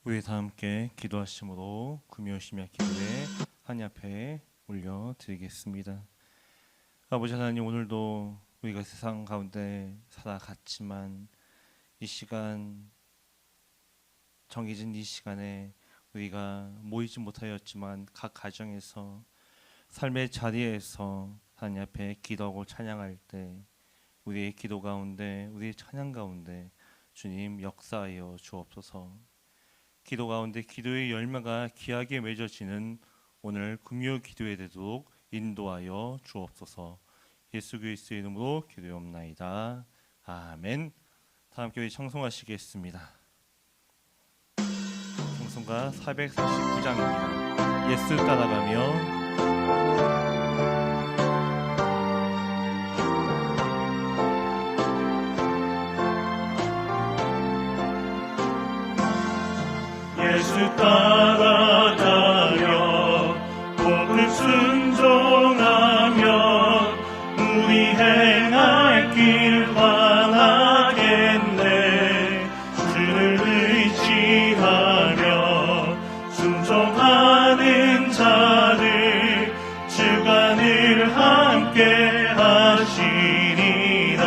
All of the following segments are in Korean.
우리 다 함께 기도하심으로 금요 심야 기도에 하나님 앞에 올려드리겠습니다. 아버지 하나님, 오늘도 우리가 세상 가운데 살아갔지만 이 시간, 정해진 이 시간에 우리가 모이지 못하였지만 각 가정에서 삶의 자리에서 하나님 앞에 기도하고 찬양할 때 우리의 기도 가운데, 우리의 찬양 가운데 주님 역사하여 주옵소서. 기도 가운데 기도의 열매가 귀하게 맺어지는 오늘 금요 기도에 되도록 인도하여 주옵소서. 예수 그리스도의 이름으로 기도하옵나이다. 아멘. 다 함께 청송하시겠습니다. 청송가 449장입니다. 예수 따라가며 예수 따라가며 복음 순종하며 우리 행할 길 환하겠네. 주를 의지하며 순종하는 자들 주가 늘 함께 하시리라.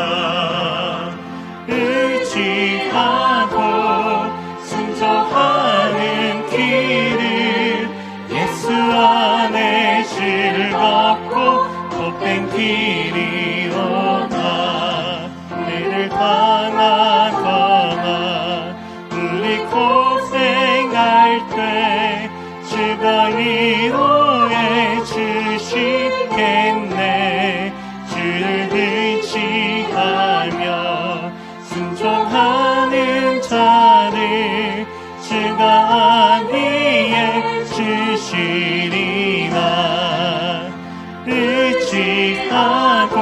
의지하고 순종하는 길을 예수 안에 즐겁고 복된 길이로다. 은혜를 당하거나 우리 고생할 때 주가 위로해 주시겠네. 주를 의지하며 순종하는 자를 주가 안위해 주시리라. 의지하고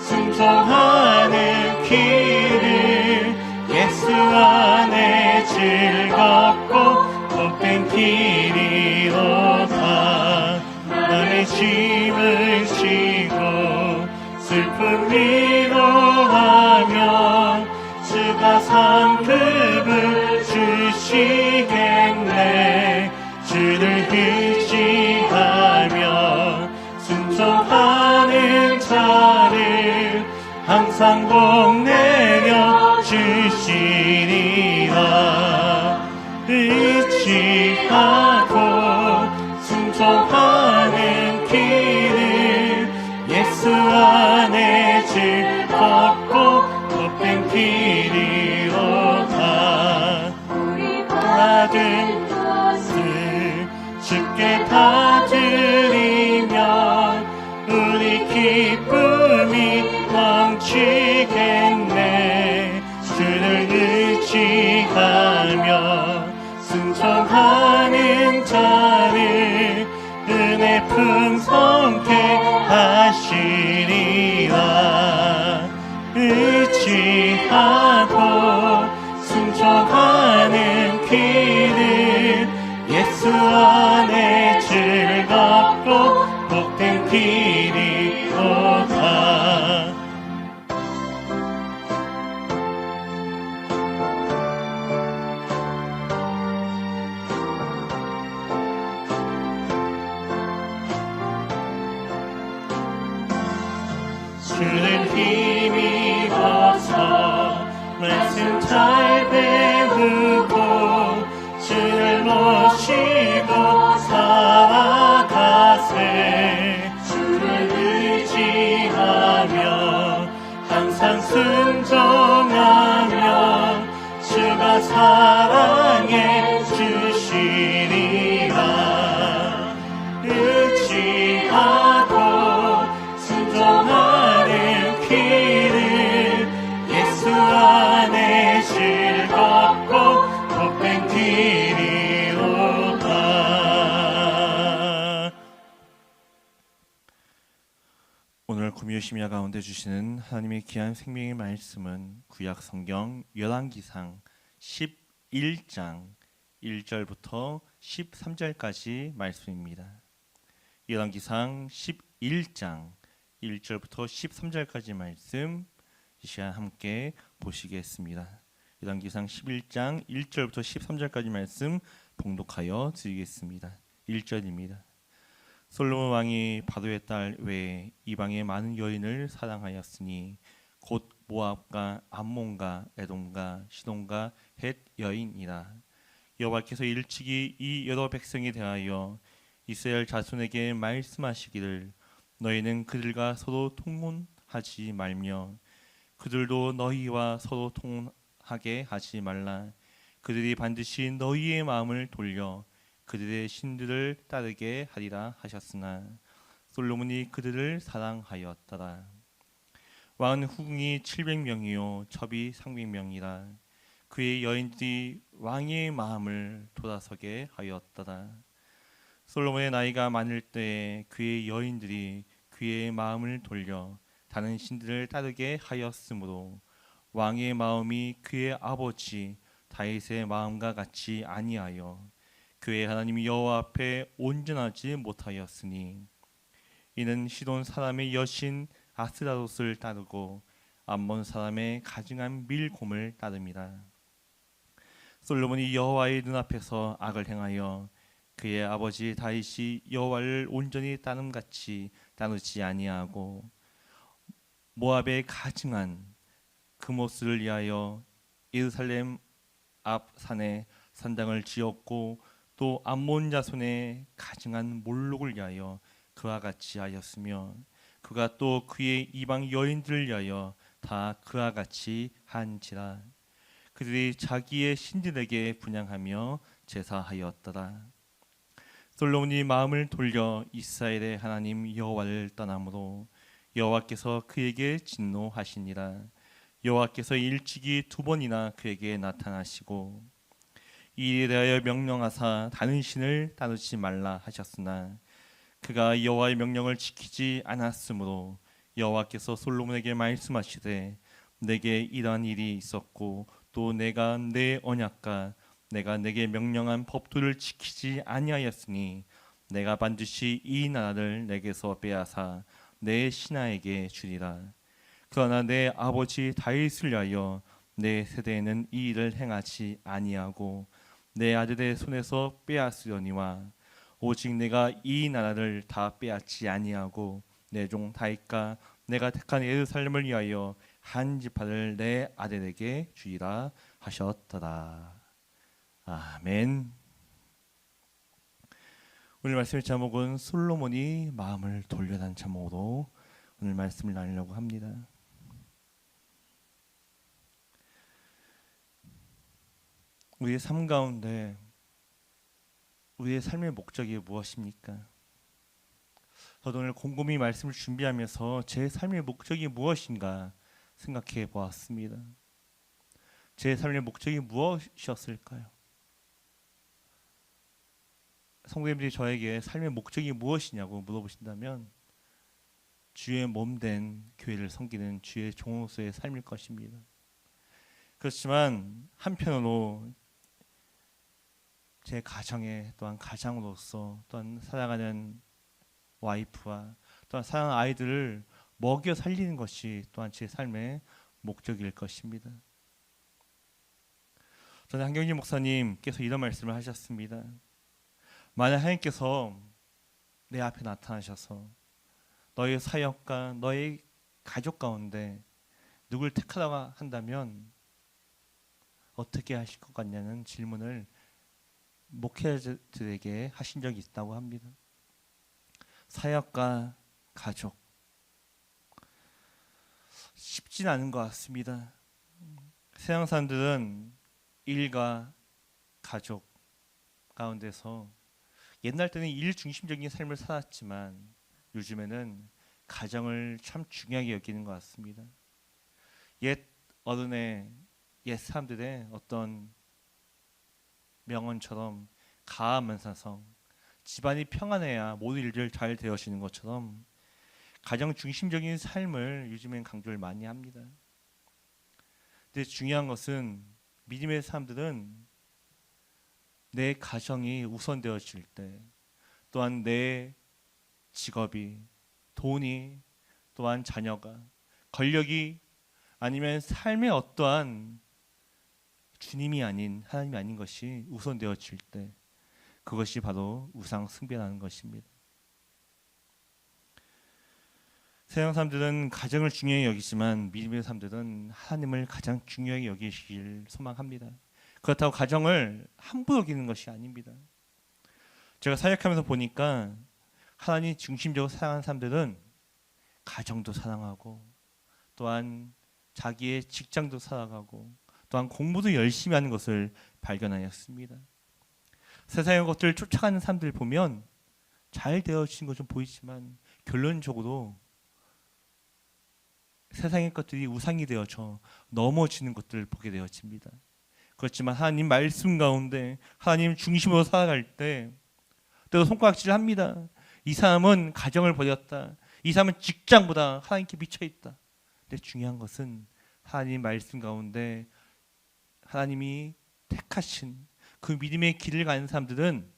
순종하는 길을 예수 안에 즐겁고 복된 길이로다. 남의 짐을 지고 슬픔 위로하며 주가 상급을 주시겠네. 주를 의지하며 순종하는 자를 항상 복 내려 주시리라. 의지하고 순종하는 길을 예수 안에 즐겁고 복된 길이로다. 우리 받은 것을 주께 다 드리면 우리 기쁨이 넘치겠네. 주를 의지하며 순종하는 자를 은혜 풍성케 하시리라. 의지하고 순종하는 길을 예수 안에 즐겁고 복된 길이로다. 주는 힘입어서 말씀 잘 배우고 주를 모시고 살아가세. 주를 의지하며 항상 순종하며 주가 사랑해 주시리라. 의지하고 순종하는 길을 예수 안에 즐겁고 복된 길이로다. 오늘 금요 심야 가운데 주시는 하나님의 귀한 생명의 말씀은 구약 성경 열왕기상 11장 1절부터 13절까지 말씀입니다. 열왕기상 11장 1절부터 13절까지 말씀 이 시간 함께 보시겠습니다. 열왕기상 11장 1절부터 13절까지 말씀 봉독하여 드리겠습니다. 1절입니다. 솔로몬 왕이 바로의 딸 외에 이방의 많은 여인을 사랑하였으니 곧 모압과 암몬과 에돔과 시돈과 헷 여인이라. 여호와께서 일찍이 이 여러 백성에 대하여 이스라엘 자손에게 말씀하시기를 너희는 그들과 서로 통혼하지 말며 그들도 너희와 서로 통혼하게 하지 말라. 그들이 반드시 너희의 마음을 돌려 그들의 신들을 따르게 하리라 하셨으나 솔로몬이 그들을 사랑하였더라. 왕은 후궁이 700명이요 첩이 300명이라. 그의 여인들이 왕의 마음을 돌아서게 하였더라. 솔로몬의 나이가 많을 때에 그의 여인들이 그의 마음을 돌려 다른 신들을 따르게 하였으므로 왕의 마음이 그의 아버지 다윗의 마음과 같이 아니하여 그의 하나님 여호와 앞에 온전하지 못하였으니 이는 시돈 사람의 여신 아스라롯을 따르고 암몬 사람의 가증한 밀곰을 따름이라. 솔로몬이 여호와의 눈앞에서 악을 행하여 그의 아버지 다윗이 여호와를 온전히 따름같이 따르지 아니하고 모압의 가증한 그모스를 위하여 예루살렘 앞 산에 산당을 지었고 또 암몬 자손의 가증한 몰록을 위하여 그와 같이 하였으며 그가 또 그의 이방 여인들을 위하여 다 그와 같이 한지라. 그들이 자기의 신들에게 분향하며 제사하였더라. 솔로몬이 마음을 돌려 이스라엘의 하나님 여호와를 떠나므로 여호와께서 그에게 진노하시니라. 여호와께서 일찍이 2번이나 그에게 나타나시고 이 일에 대하여 명령하사 다른 신을 따르지 말라 하셨으나 그가 여호와의 명령을 지키지 않았으므로 여호와께서 솔로몬에게 말씀하시되 내게 이러한 일이 있었고 또 내가 내 언약과 내가 내게 명령한 법도를 지키지 아니하였으니 내가 반드시 이 나라를 내게서 빼앗아 내 신하에게 주리라. 그러나 내 아버지 다윗을 위하여 내 세대에는 이 일을 행하지 아니하고 내 아들의 손에서 빼앗으려니와 오직 내가 이 나라를 다 빼앗지 아니하고 내 종 다윗과 내가 택한 예루살렘을 위하여 한 지파를 내 아들에게 주리라 하셨더라. 아멘. 오늘 말씀의 제목은 솔로몬이 마음을 돌려란 제목으로 오늘 말씀을 나누려고 합니다. 우리의 삶 가운데 우리의 삶의 목적이 무엇입니까? 저도 오늘 곰곰이 말씀을 준비하면서 제 삶의 목적이 무엇인가 생각해 보았습니다. 제 삶의 목적이 무엇이었을까요? 성도님들이 저에게 삶의 목적이 무엇이냐고 물어보신다면 주의 몸된 교회를 섬기는 주의 종으로서의 삶일 것입니다. 그렇지만 한편으로 제 가정에 또한 가장으로서 또한 사랑하는 와이프와 또한 사랑하는 아이들을 먹여 살리는 것이 또한 제 삶의 목적일 것입니다. 저는 한경진 목사님께서 이런 말씀을 하셨습니다. 만약 하나님께서 내 앞에 나타나셔서 너의 사역과 너의 가족 가운데 누굴 택하라고 한다면 어떻게 하실 것 같냐는 질문을 목회자들에게 하신 적이 있다고 합니다. 사역과 가족 쉽진 않은 것 같습니다. 세상 사람들은 일과 가족 가운데서 옛날 때는 일 중심적인 삶을 살았지만 요즘에는 가정을 참 중요하게 여기는 것 같습니다. 옛 어른의 옛 사람들의 어떤 명언처럼 가하면서성 집안이 평안해야 모든 일들 잘 되어지는 것처럼 가정 중심적인 삶을 요즘엔 강조를 많이 합니다. 근데 중요한 것은 믿음의 사람들은 내 가정이 우선되어질 때 또한 내 직업이 돈이 또한 자녀가 권력이 아니면 삶의 어떠한 주님이 아닌 하나님이 아닌 것이 우선되어질 때 그것이 바로 우상 숭배라는 것입니다. 세상 사람들은 가정을 중요히 여기지만 믿음의 사람들은 하나님을 가장 중요하게 여기시길 소망합니다. 그렇다고 가정을 함부로 여기는 것이 아닙니다. 제가 사역하면서 보니까 하나님 중심적으로 사랑하는 사람들은 가정도 사랑하고 또한 자기의 직장도 살아가고 또한 공부도 열심히 하는 것을 발견하였습니다. 세상의 것들을 쫓아가는 사람들 보면 잘 되어진 것 좀 보이지만 결론적으로 세상의 것들이 우상이 되어져 넘어지는 것들을 보게 되어집니다. 그렇지만 하나님 말씀 가운데 하나님 중심으로 살아갈 때 때로 손가락질을 합니다. 이 사람은 가정을 버렸다. 이 사람은 직장보다 하나님께 미쳐있다. 근데 중요한 것은 하나님 말씀 가운데 하나님이 택하신 그 믿음의 길을 가는 사람들은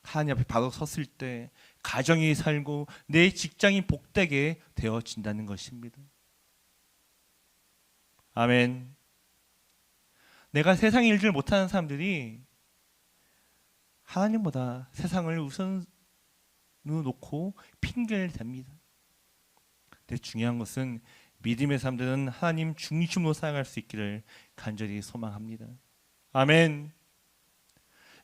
하나님 앞에 바로 섰을 때 가정이 살고 내 직장이 복되게 되어진다는 것입니다. 아멘. 내가 세상 일을 못하는 사람들이 하나님보다 세상을 우선으로 놓고 핑계를 댑니다. 근데 중요한 것은 믿음의 사람들은 하나님 중심으로 살아갈 수 있기를 간절히 소망합니다. 아멘.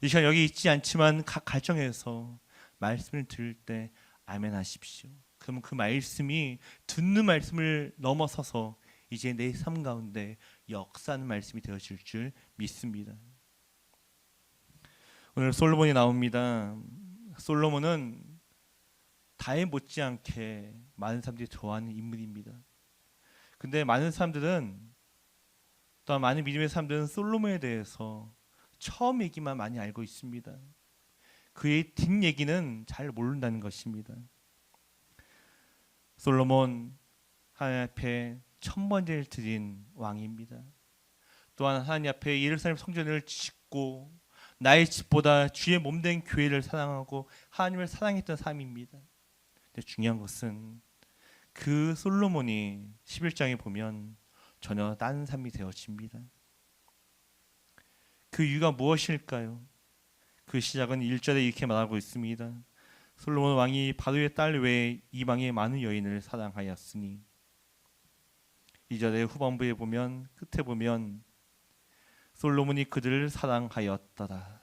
이 시간 여기 있지 않지만 각 가정에서 말씀을 들을 때 아멘 하십시오. 그러면 그 말씀이 듣는 말씀을 넘어서서 이제 내 삶 가운데 역사하는 말씀이 되어질 줄 믿습니다. 오늘 솔로몬이 나옵니다. 솔로몬은 다윗 못지않게 많은 사람들이 좋아하는 인물입니다. 근데 많은 사람들은 또한 많은 믿음의 사람들은 솔로몬에 대해서 처음 얘기만 많이 알고 있습니다. 그의 뒷얘기는 잘 모른다는 것입니다. 솔로몬 하나님 앞에 첫 번째를 드린 왕입니다. 또한 하나님 앞에 예루살렘 성전을 짓고 나의 집보다 주의 몸된 교회를 사랑하고 하나님을 사랑했던 사람입니다. 근데 중요한 것은 그 솔로몬이 11장에 보면 전혀 다른 삶이 되어집니다. 그 이유가 무엇일까요? 그 시작은 1절에 이렇게 말하고 있습니다. 솔로몬 왕이 바로의 딸 외에 이방의 많은 여인을 사랑하였으니. 2절의 후반부에 보면 끝에 보면 솔로몬이 그들을 사랑하였더라.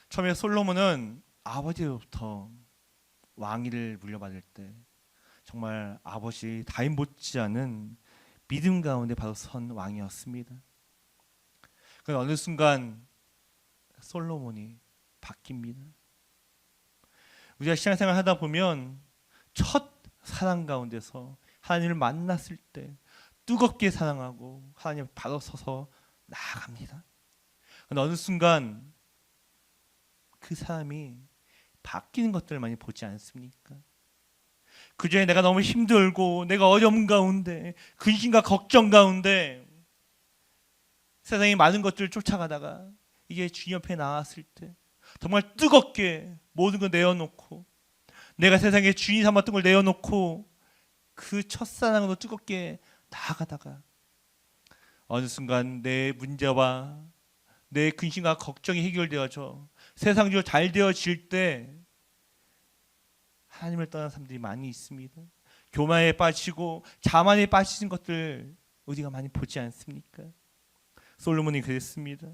처음에 솔로몬은 아버지로부터 왕위를 물려받을 때 정말 아버지 다윗 못지않은 믿음 가운데 바로 선 왕이었습니다. 그런데 어느 순간 솔로몬이 바뀝니다. 우리가 신앙생활 하다 보면 첫 사랑 가운데서 하나님을 만났을 때 뜨겁게 사랑하고 하나님 바로 서서 나아갑니다. 그런데 어느 순간 그 사람이 바뀌는 것들을 많이 보지 않습니까? 그전에 내가 너무 힘들고 내가 어려움 가운데 근심과 걱정 가운데 세상에 많은 것들을 쫓아가다가 이게 주님 옆에 나왔을 때 정말 뜨겁게 모든 걸 내어놓고 내가 세상에 주인 삼았던 걸 내어놓고 그 첫사랑으로 뜨겁게 나아가다가 어느 순간 내 문제와 내 근심과 걱정이 해결되어져 세상적으로 잘 되어질 때 하나님을 떠난 사람들이 많이 있습니다. 교만에 빠지고 자만에 빠지는 것들 우리가 많이 보지 않습니까? 솔로몬이 그랬습니다.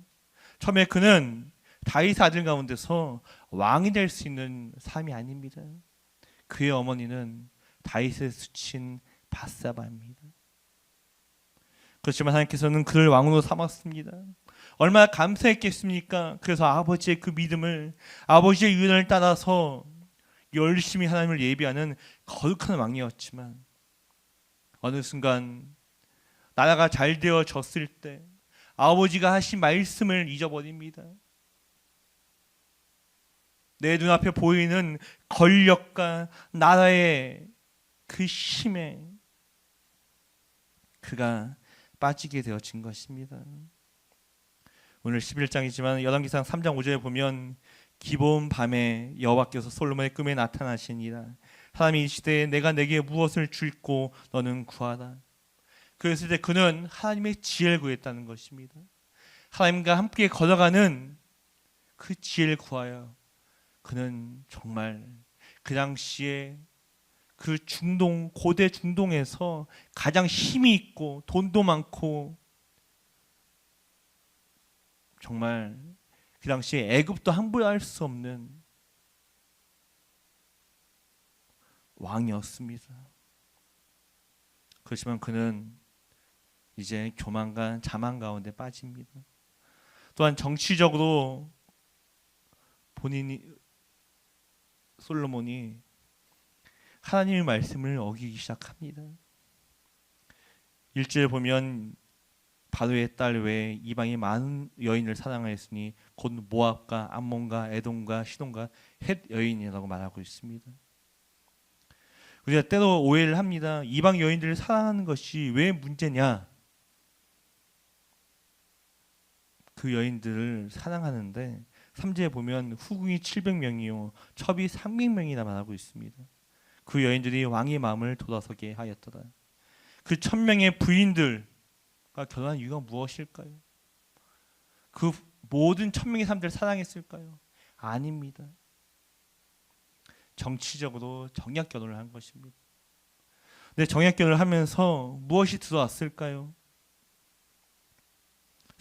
처음에 그는 다윗 아들 가운데서 왕이 될 수 있는 사람이 아닙니다. 그의 어머니는 다윗의 수친 바세바입니다. 그렇지만 하나님께서는 그를 왕으로 삼았습니다. 얼마나 감사했겠습니까? 그래서 아버지의 그 믿음을 아버지의 유언을 따라서 열심히 하나님을 예비하는 거룩한 왕이었지만 어느 순간 나라가 잘 되어졌을 때 아버지가 하신 말씀을 잊어버립니다. 내 눈앞에 보이는 권력과 나라의 그 힘에 그가 빠지게 되어진 것입니다. 오늘 11장이지만 열왕기상 3장 5절에 보면 기본 밤에 여호와께서 솔로몬의 꿈에 나타나시니라. 하나님이 이르시되 내가 내게 무엇을 줄고 너는 구하라. 그랬을 때 그는 하나님의 지혜를 구했다는 것입니다. 하나님과 함께 걸어가는 그 지혜를 구하여 그는 정말 그 당시에 그 고대 중동에서 가장 힘이 있고 돈도 많고 정말 그 당시에 애굽도 함부로 할 수 없는 왕이었습니다. 그렇지만 그는 이제 교만과 자만 가운데 빠집니다. 또한 정치적으로 솔로몬이 하나님의 말씀을 어기기 시작합니다. 1절에 보면 바로의 딸 외에 이방이 많은 여인을 사랑하였으니 곧 모압과 암몬과 에돔과 시돈과 헷 여인이라고 말하고 있습니다. 우리가 때로 오해를 합니다. 이방 여인들을 사랑하는 것이 왜 문제냐? 그 여인들을 사랑하는데 3절에 보면 후궁이 700명이요 첩이 300명이나 말하고 있습니다. 그 여인들이 왕의 마음을 돌아서게 하였더라. 그 1000명의 부인들과 결혼한 이유가 무엇일까요? 그 모든 1000명의 사람들을 사랑했을까요? 아닙니다. 정치적으로 정략 결혼을 한 것입니다. 근데 정략 결혼을 하면서 무엇이 들어왔을까요?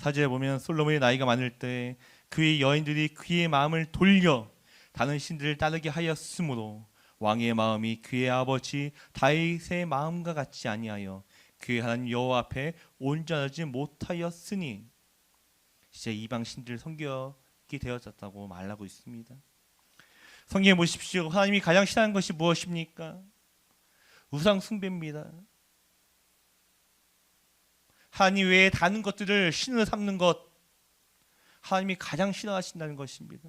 4절에 보면 솔로몬이 나이가 많을 때 그의 여인들이 그의 마음을 돌려 다른 신들을 따르게 하였으므로 왕의 마음이 그의 아버지 다윗의 마음과 같지 아니하여 그의 하나님 여호와 앞에 온전하지 못하였으니 이제 이방 신들을 섬기게 되어졌다고 말하고 있습니다. 성경에 보십시오. 하나님이 가장 싫어하는 것이 무엇입니까? 우상 숭배입니다. 하나님 외에 다른 것들을 신으로 삼는 것, 하나님이 가장 싫어하신다는 것입니다.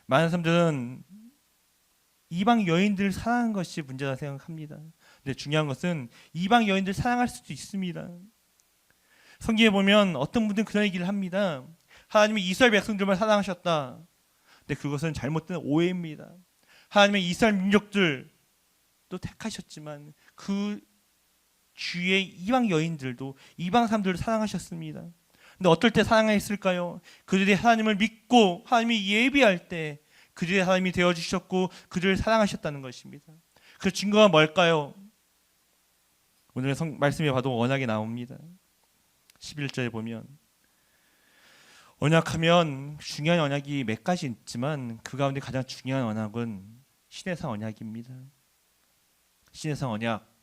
많은 사람들은 이방 여인들을 사랑하는 것이 문제다 생각합니다. 근데 중요한 것은 이방 여인들을 사랑할 수도 있습니다. 성경에 보면 어떤 분들은 그런 얘기를 합니다. 하나님이 이스라엘 백성들만 사랑하셨다. 근데 그것은 잘못된 오해입니다. 하나님의 이스라엘 민족들도 택하셨지만 그 주위의 이방 여인들도 이방 사람들을 사랑하셨습니다. 근데 어떨 때 사랑했을까요? 그들이 하나님을 믿고 하나님이 예비할 때 그들의 하나님이 되어주셨고 그들을 사랑하셨다는 것입니다. 그 증거가 뭘까요? 오늘 말씀에 봐도 언약이 나옵니다. 11절에 보면 언약하면 중요한 언약이 몇 가지 있지만 그 가운데 가장 중요한 언약은 시내산 언약입니다. 시내산 언약,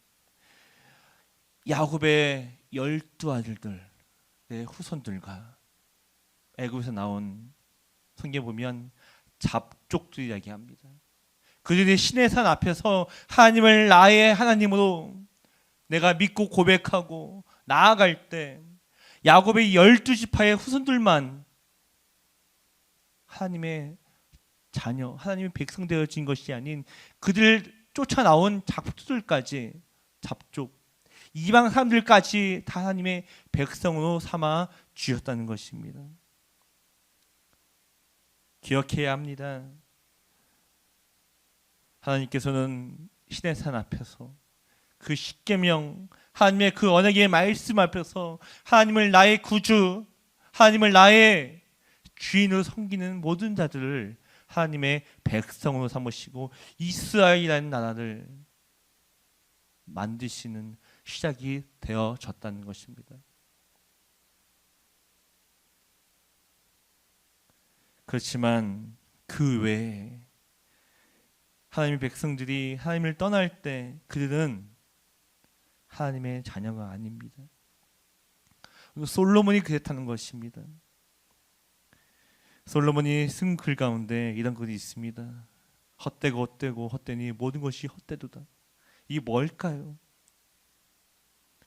야곱의 12아들들 내 후손들과 애굽에서 나온 성경에 보면 잡족들 이야기합니다. 그들이 시내산 앞에서 하나님을 나의 하나님으로 내가 믿고 고백하고 나아갈 때 야곱의 12지파의 후손들만 하나님의 자녀, 하나님의 백성 되어진 것이 아닌 그들을 쫓아나온 잡족들까지, 잡족, 이방 사람들까지 다 하나님의 백성으로 삼아 주셨다는 것입니다. 기억해야 합니다. 하나님께서는 시내산 앞에서 그 십계명, 하나님의 그 언약의 말씀 앞에서 하나님을 나의 구주, 하나님을 나의 주인으로 섬기는 모든 자들을 하나님의 백성으로 삼으시고 이스라엘이라는 나라를 만드시는 시작이 되어졌다는 것입니다. 그렇지만 그 외에 하나님의 백성들이 하나님을 떠날 때 그들은 하나님의 자녀가 아닙니다. 솔로몬이 그랬다는 것입니다. 솔로몬이 쓴 글 가운데 이런 글이 있습니다. 헛되고 헛되고 헛되니 모든 것이 헛되도다. 이게 뭘까요?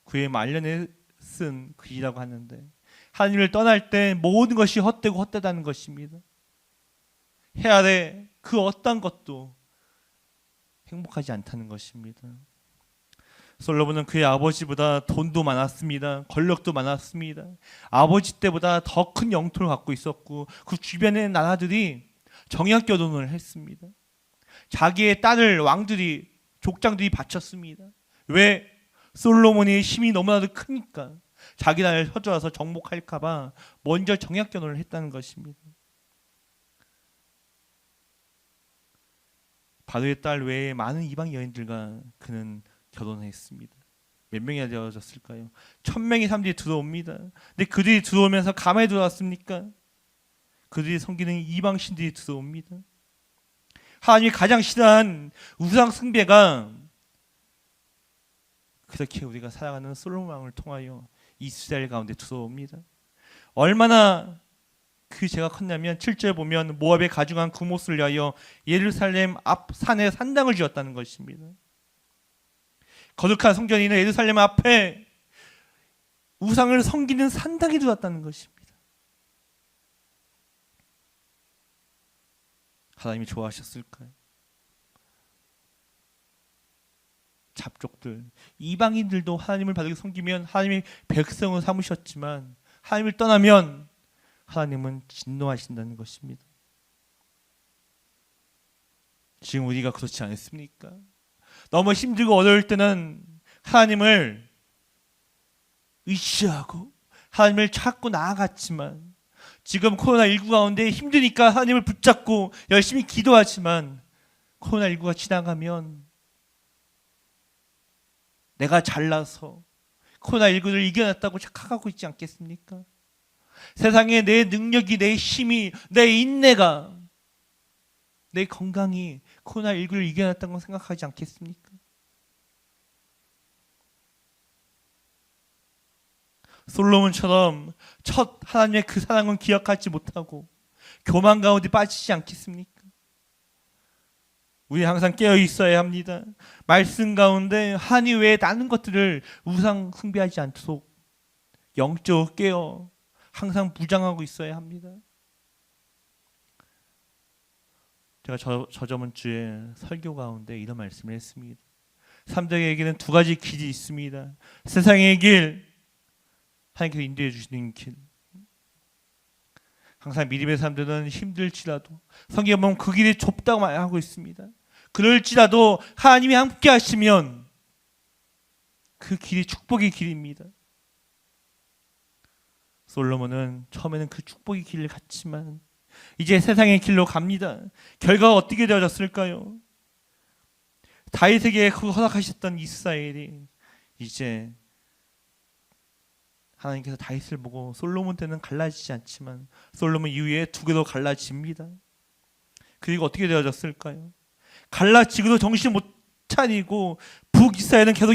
그의 말년에 쓴 글이라고 하는데 하나님을 떠날 때 모든 것이 헛되고 헛되다는 것입니다. 해 아래 그 어떤 것도 행복하지 않다는 것입니다. 솔로몬은 그의 아버지보다 돈도 많았습니다. 권력도 많았습니다. 아버지 때보다 더 큰 영토를 갖고 있었고 그 주변의 나라들이 정약 결혼을 했습니다. 자기의 딸을 왕들이 족장들이 바쳤습니다. 왜? 솔로몬의 힘이 너무나도 크니까 자기 나라를 쳐들어와서 정복할까봐 먼저 정약 결혼을 했다는 것입니다. 바로의 딸 외에 많은 이방 여인들과 그는 결혼했습니다. 몇 명이나 되어졌을까요? 1000명의 사람들이 들어옵니다. 근데 그들이 들어오면서 가만히 들어왔습니까? 그들이 섬기는 이방 신들이 들어옵니다. 하나님이 가장 싫어한 우상 숭배가 그렇게 우리가 살아가는 솔로몬 왕을 통하여 이스라엘 가운데 들어옵니다. 얼마나 그 죄가 컸냐면 7절 보면 모압의 가증한 구못을 위하여 예루살렘 앞 산에 산당을 지었다는 것입니다. 거룩한 성전이 있는 예루살렘 앞에 우상을 섬기는 산당이 들어왔다는 것입니다. 하나님이 좋아하셨을까요? 잡족들, 이방인들도 하나님을 바르게 섬기면 하나님이 백성을 삼으셨지만 하나님을 떠나면 하나님은 진노하신다는 것입니다. 지금 우리가 그렇지 않습니까? 너무 힘들고 어려울 때는 하나님을 의지하고 하나님을 찾고 나아갔지만 지금 코로나19 가운데 힘드니까 하나님을 붙잡고 열심히 기도하지만 코로나19가 지나가면 내가 잘나서 코로나19를 이겨냈다고 착각하고 있지 않겠습니까? 세상에 내 능력이, 내 힘이, 내 인내가, 내 건강이 코로나19를 이겨냈다고 생각하지 않겠습니까? 솔로몬처럼 첫 하나님의 그 사랑은 기억하지 못하고 교만 가운데 빠지지 않겠습니까? 우리 항상 깨어 있어야 합니다. 말씀 가운데 하나님 외에 다른 것들을 우상 숭배하지 않도록 영적으로 깨어 항상 무장하고 있어야 합니다. 제가 저저번 주에 설교 가운데 이런 말씀을 했습니다. 사람들에게는 두 가지 길이 있습니다. 세상의 길, 하나님께서 인도해 주시는 길. 항상 믿음의 사람들은 힘들지라도 성경에 보면 그 길이 좁다고 말하고 있습니다. 그럴지라도 하나님이 함께 하시면 그 길이 축복의 길입니다. 솔로몬은 처음에는 그 축복의 길을 갔지만 이제 세상의 길로 갑니다. 결과가 어떻게 되어졌을까요? 다윗에게 허락하셨던 이스라엘이 이제 하나님께서 다윗을 보고 솔로몬 때는 갈라지지 않지만 솔로몬 이후에 두 개로 갈라집니다. 그리고 어떻게 되어졌을까요? 갈라지고도 정신 못 차리고 북이스라엘은 계속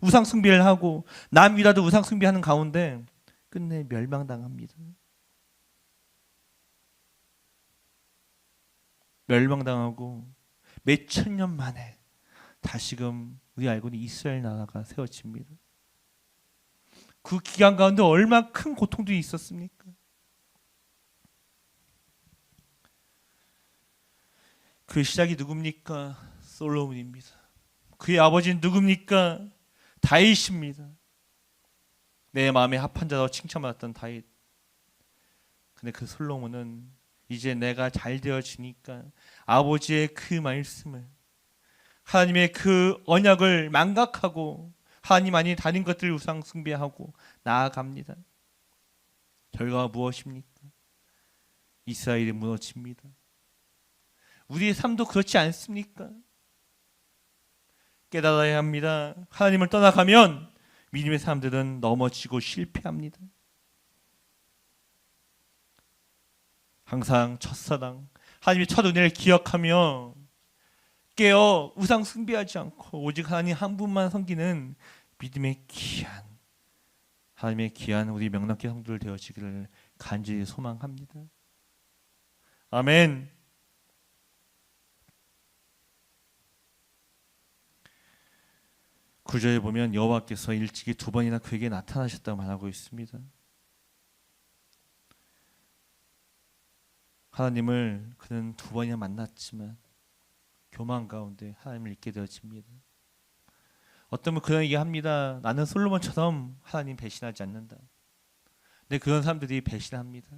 우상 숭배를 하고 남유다도 우상 숭배하는 가운데 끝내 멸망당합니다. 멸망당하고 몇천 년 만에 다시금 우리 알고 있는 이스라엘 나라가 세워집니다. 그 기간 가운데 얼마나 큰 고통들이 있었습니까? 그 시작이 누굽니까? 솔로몬입니다. 그의 아버지는 누굽니까? 다윗입니다. 내 마음에 합한 자로 칭찬받았던 다윗. 근데 그 솔로몬은 이제 내가 잘 되어지니까 아버지의 그 말씀을, 하나님의 그 언약을 망각하고 하나님 아닌 다른 것들을 우상 숭배하고 나아갑니다. 결과가 무엇입니까? 이스라엘이 무너집니다. 우리의 삶도 그렇지 않습니까? 깨달아야 합니다. 하나님을 떠나가면 믿음의 사람들은 넘어지고 실패합니다. 항상 첫사랑, 하나님의 첫 은혜를 기억하며 깨어 우상 숭배하지 않고 오직 하나님 한 분만 섬기는 믿음의 귀한, 하나님의 귀한 우리 명랑계 성도들 되어지기를 간절히 소망합니다. 아멘. 구절에 보면 여호와께서 일찍이 두 번이나 그에게 나타나셨다고 말하고 있습니다. 하나님을 그는 두 번이나 만났지만 교만 가운데 하나님을 잊게 되어집니다. 어떤 분 그런 얘기합니다. 나는 솔로몬처럼 하나님 배신하지 않는다. 근데 그런 사람들이 배신합니다.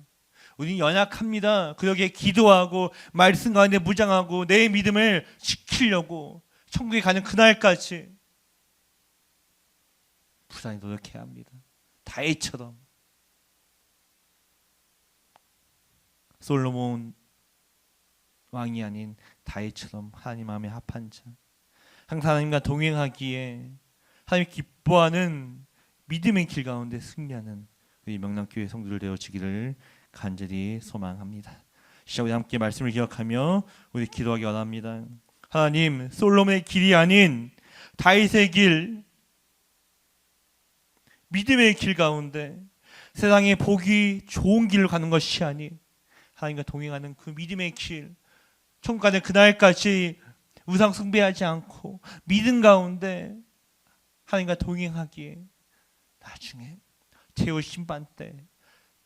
우리는 연약합니다. 그러기에 기도하고 말씀 가운데 무장하고 내 믿음을 지키려고 천국에 가는 그날까지 부단히 노력해야 합니다. 다윗처럼. 솔로몬 왕이 아닌 다윗처럼 하나님 마음에 합한 자, 항상 하나님과 동행하기에 하나님 기뻐하는 믿음의 길 가운데 승리하는 우리 명랑교회 성도들 되어지기를 간절히 소망합니다. 시작 우리 함께 말씀을 기억하며 우리 기도하기 원합니다. 하나님, 솔로몬의 길이 아닌 다윗의 길, 믿음의 길 가운데 세상에 보기 좋은 길로 가는 것이 아닌 하나님과 동행하는 그 믿음의 길, 천국 가는 그날까지 우상 숭배하지 않고 믿음 가운데 하나님과 동행하기에 나중에 최후 심판 때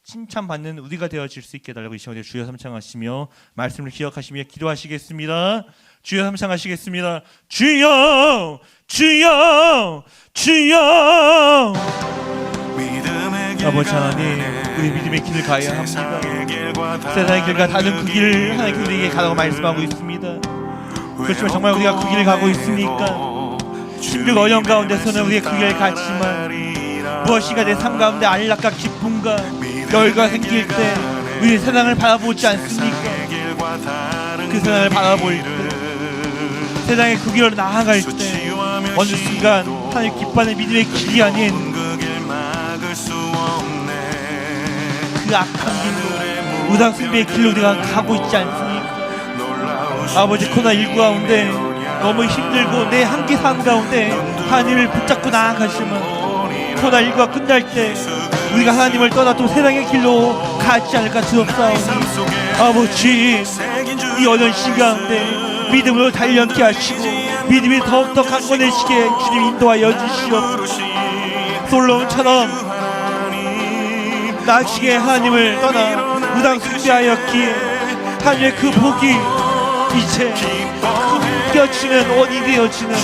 칭찬받는 우리가 되어질 수 있게 해달라고 이 시간에 주여 삼창하시며 말씀을 기억하시며 기도하시겠습니다. 주여 삼창하시겠습니다. 주여 주여 주여. 아버지 하나님, 우리 믿음의 길을 가야 합니다. 세상의 길과 다른 그 길을 하나님 우리에게 가라고 말씀하고 있습니다. 그렇지만 정말 우리가 그 길을 가고 있습니까? 힘들고 어려운 가운데서는 우리가 그 길을 갔지만 무엇인가 내 삶 가운데 안락과 기쁨과 열과 생길 때 우리 세상을 바라보지 않습니까? 그 세상을 바라볼 때, 세상의 그 길로 나아갈 때 어느 순간 하나님 기뻐하는 믿음의 길이 아닌 그 악한 길로, 우상 숭배의 길로 우리가 가고 있지 않습니까? 아버지, 코로나19 가운데 너무 힘들고 내 한계 삶 가운데 하나님을 붙잡고 나아가시면 코로나19가 끝날 때 우리가 하나님을 떠나도 세상의 길로 가지 않을까 두렵사오니 아버지, 이 어려운 시간 가운데 믿음으로 단련케 하시고 믿음이 더욱더 강건해지게 주님 인도하여 주시옵소서. 솔로몬처럼 나중에 하나님을 떠나 우상 숭배하였기에 하나님의 그 복이 이제 껴치는 원이 되어지는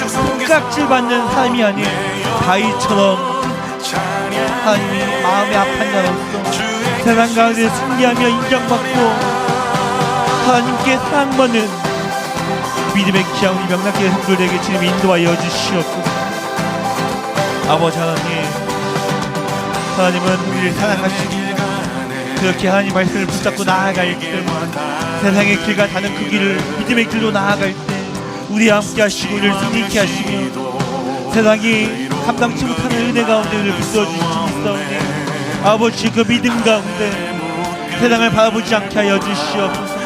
손깍질 받는 삶이 아닌 다윗처럼 하나님이 마음에 합한 자로서 세상 가운데 승리하며 인정받고 하나님께 사랑받는 믿음의 귀한 우리 명랑교회 성도들에게 주님 인도하여 주시옵소서. 아버지 하나님은 우리를 사랑하시고 그렇게 하나님 말씀을 붙잡고 나아갈 때 세상의 길과 다른 그 길을 믿음의 길로 나아갈 때 우리와 함께 하시고 우리를 승리케 하시며 세상이 감당치 못하는 은혜 가운데 우리를 붙들어주시니 아버지, 그 믿음 가운데 세상을 바라보지 않게 하여 주시옵소서.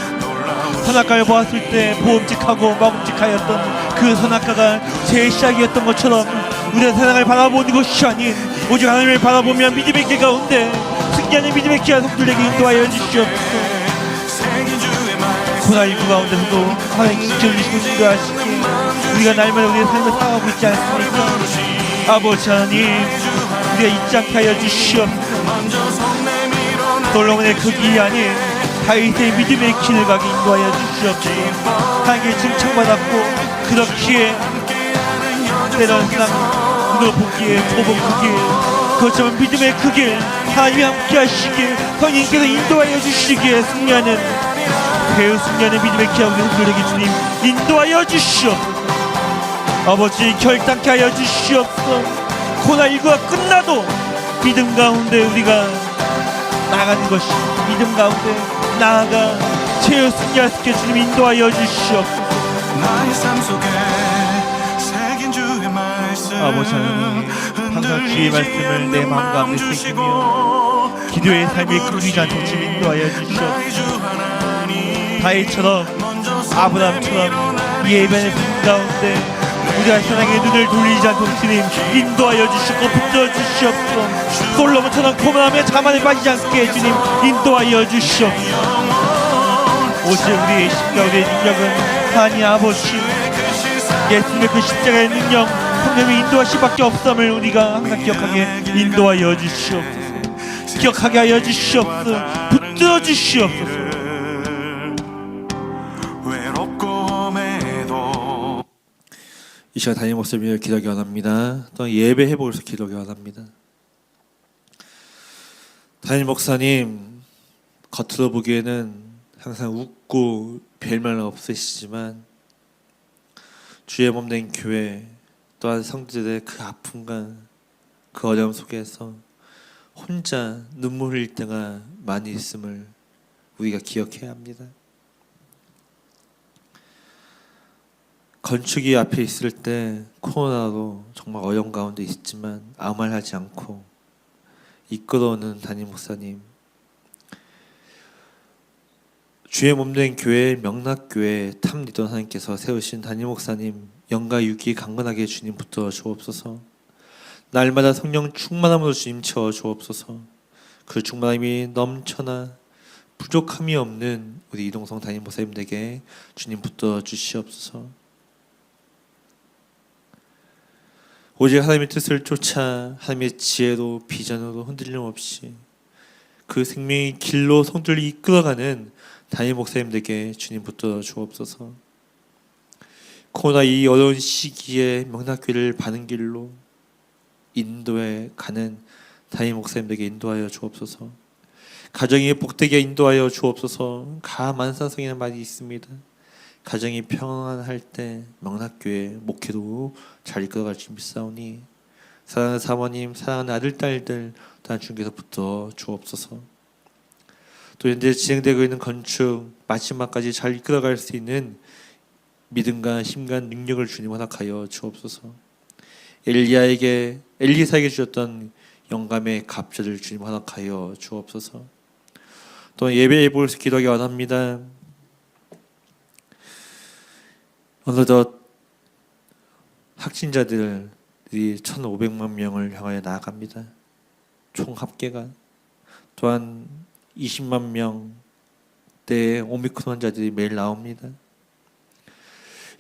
선악과를 보았을 때 보험직하고 먹음직하였던 그 선악과가 제 시작이었던 것처럼 우리는 세상을 바라보는 것이 아닌 오직 하나님을 바라보며 믿음의 길 가운데 승리하는 믿음의 귀한 성도들에게 인도하여 주시옵소서. 코로나19 가운데서도 하나님 지켜주시고 인도하시기 우리가 날마다 우리의 삶을 살아가고 있지 않습니까? 아버지 하나님, 우리가 잊지 않게 하여 주시옵소서. 솔로몬의 그 길이 아닌 다윗의 믿음의 길을 가게 인도하여 주시옵소서. 하나님께 칭찬받았고 그렇기에 때론 세상 눈으로 보기에 좁은 그 길, 그것처럼 믿음의 그 길 하나님이 함께 하시기에 성령님께서 인도하여 주시기에 승리하는 배우 승리하는 믿음의 귀한 우리 성도들에게 주님 인도하여 주시옵소서. 아버지, 결단케 하여 주시옵소서. 코로나19가 끝나도 믿음 가운데 우리가 나가는 것이 믿음 가운데 나아가 최후 승리할 수 있게 주님 인도하여 주시옵소서. 아버지 하나님, 항상 주의 말씀을 내 마음 가운데 새기며 기도의 삶이 끊기지 않도록 주님 인도하여 주시옵소서. 다윗처럼 아브라함처럼 예배의 삶 가운데 우리가 세상의 눈을 돌리지 않도록 주님 인도하여 주시고 붙들어 주시옵소서. 솔로몬처럼 고만하며 자만에 빠지지 않게 주님 인도하여 주시옵소서. 오직 우리의 십자가, 우리의 능력은 하나님 아버지 예수님의 그 십자가의 능력 성령의 인도하실 밖에 없음을 우리가 항상 기억하게 인도하여 주시옵소서. 기억하게 하여 주시옵소서. 붙들어 주시옵소서. 이 시간 담임 목사님을 기도하기 원합니다. 또 예배 회복을 위해서 기도하기 원합니다. 담임 목사님, 겉으로 보기에는 항상 웃고 별말 없으시지만 주의 몸 된 교회 또한 성도들의 그 아픔과 그 어려움 속에서 혼자 눈물 흘릴 때가 많이 있음을 우리가 기억해야 합니다. 건축이 앞에 있을 때 코로나로 정말 어려운 가운데 있지만 아무 말 하지 않고 이끌어오는 담임 목사님, 주의 몸된 교회 명락교회 탑 리더 하나님께서 세우신 담임 목사님 영과 육이 강건하게 주님 붙들어 주옵소서. 날마다 성령 충만함으로 주님 채워 주옵소서. 그 충만함이 넘쳐나 부족함이 없는 우리 이동성 담임 목사님에게 주님 붙들어 주시옵소서. 오직 하나님의 뜻을 쫓아 하나님의 지혜로 비전으로 흔들림 없이 그 생명의 길로 성도를 이끌어가는 담임 목사님들에게 주님 붙들어 주옵소서. 코로나 이 어려운 시기에 명락교회를 바른 길로 인도해 가는 담임 목사님들에게 인도하여 주옵소서. 가정이 복되게 인도하여 주옵소서. 가만사성이라는 말이 있습니다. 가정이 평안할 때 명락교회 목회도 잘 이끌어갈 줄 믿사오니 사랑하는 사모님, 사랑하는 아들, 딸들 또한 주님께서 붙들어 주옵소서. 또 현재 진행되고 있는 건축 마지막까지 잘 이끌어갈 수 있는 믿음과 힘과 능력을 주님 허락하여 주옵소서. 엘리사에게 주셨던 영감의 갑절을 주님 허락하여 주옵소서. 또 예배에 보여서 기도하기 원합니다. 어느덧 확진자들이 1,500만 명을 향하여 나아갑니다. 총 합계가 또한 20만 명대의 오미크론 환자들이 매일 나옵니다.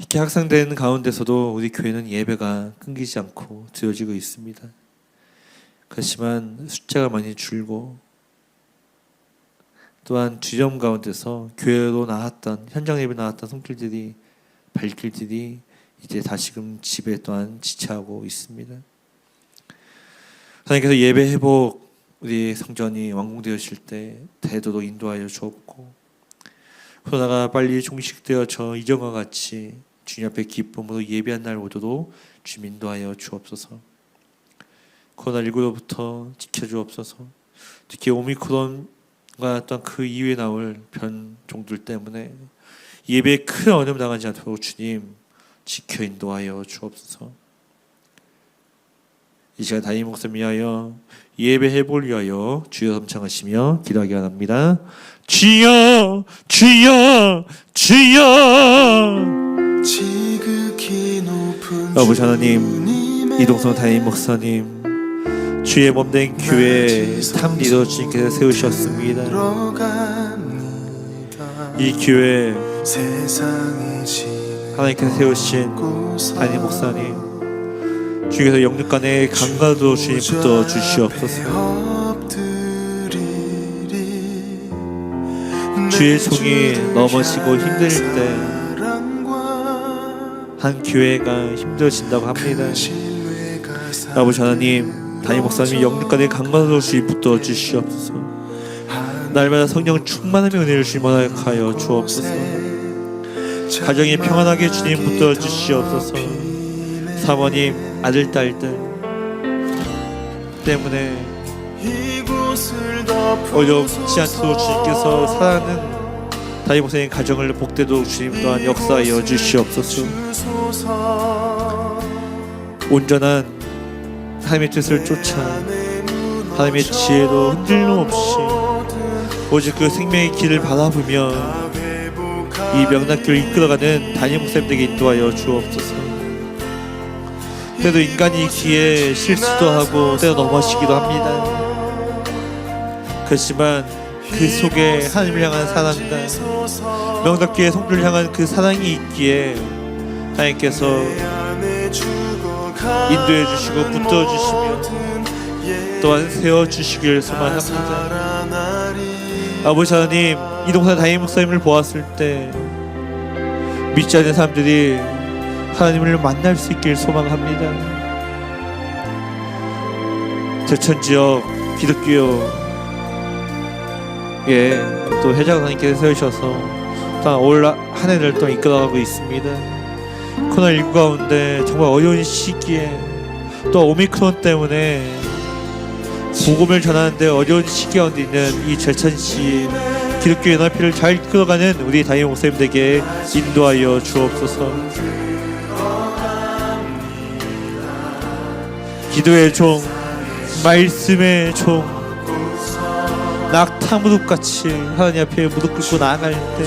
이렇게 확산되는 가운데서도 우리 교회는 예배가 끊기지 않고 드려지고 있습니다. 그렇지만 숫자가 많이 줄고 또한 두려움 가운데서 교회로 나왔던 현장 예배 나왔던 손길들이 발길들이 이제 다시금 집에 또한 지체하고 있습니다. 하나님께서 예배 회복 우리 성전이 완공되었을 때 대도로 인도하여 주옵고 코로나가 빨리 종식되어져 이전과 같이 주님 앞에 기쁨으로 예배한 날 오도록 주님 인도하여 주옵소서. 코로나19로부터 지켜주옵소서. 특히 오미크론과 또한 그 이후에 나올 변종들 때문에 예배에 큰 어려움 당하지 않도록 주님 지켜 인도하여 주옵소서. 이 시간 담임 목사님 위하여 예배 회복을 위하여 주여 섬창하시며 기도하기 원합니다. 주여 주여 주여. 아버지 하나님, 이동성 담임 목사님 주의 몸된 교회 탑 리더 주님께서 세우셨습니다. 이 교회 하나님께서 세우신 담임 목사님 주께서 영육 간의 강가도 주님 붙들어 주시옵소서. 주의 종이 넘어지고 힘들 때 한 교회가 힘들어진다고 합니다. 아버지 하나님, 담임 목사님 영육 간의 강가도 주님 붙들어 주시옵소서. 날마다 성령 충만함의 은혜를 주님 허락하여 주옵소서. 가정이 평안하게 주님 붙들어 주시옵소서. 사모님, 아들, 딸들 때문에 어렵지 않도록 주님께서 사랑하는 담임 목사님 가정을 복되도록 주님 또한 역사하여 주시옵소서. 온전한 하나님의 뜻을 쫓아 하나님의 지혜로 흔들림 없이 오직 그 생명의 길을 바라보며 이 명락교를 이끌어가는 담임 목사님들에게 인도하여 주옵소서. 때로 인간이 있기에 실수도 하고 때로 넘어지기도 합니다. 그렇지만 그 속에 하나님을 향한 사랑과 명락교의 성도를 향한 그 사랑이 있기에 하나님께서 인도해 주시고 붙들어 주시며 또한 세워 주시길 소망합니다. 아버지 하나님, 이동산 담임 목사님을 보았을 때 믿지 않는 사람들이 하나님을 만날 수 있길 소망합니다. 제천지역 기독교에 또 회장 하나님께서 세우셔서 올 한 해를 또 이끌어가고 있습니다. 코로나19 가운데 정말 어려운 시기에 또 오미크론 때문에 복음을 전하는데 어려운 시기 가운데 있는 이 절찬시 기독교 연합회를 잘 이끌어가는 우리 담임 목사님들에게 인도하여 주옵소서. 기도의 종, 말씀의 종, 낙타 무릎같이 하나님 앞에 무릎 꿇고 나아갈 때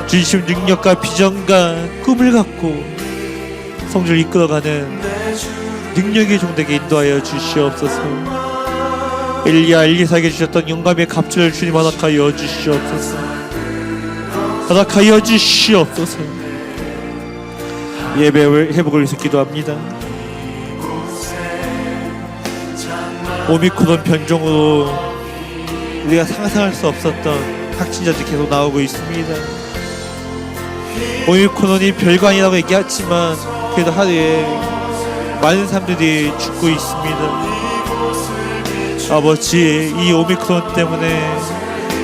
주신 능력과 비전과 꿈을 갖고 성전을 이끌어가는 능력의 종되게 인도하여 주시옵소서. 엘리야 엘리사에게 주셨던 영감의 갑절을 주님 허락하여 주시옵소서. 허락하여 주시옵소서. 예배 회복을 위해서 기도합니다. 오미크론 변종으로 우리가 상상할 수 없었던 확진자들이 계속 나오고 있습니다. 오미크론이 별거 아니라고 얘기하지만 그래도 하루에 많은 사람들이 죽고 있습니다. 아버지, 이 오미크론 때문에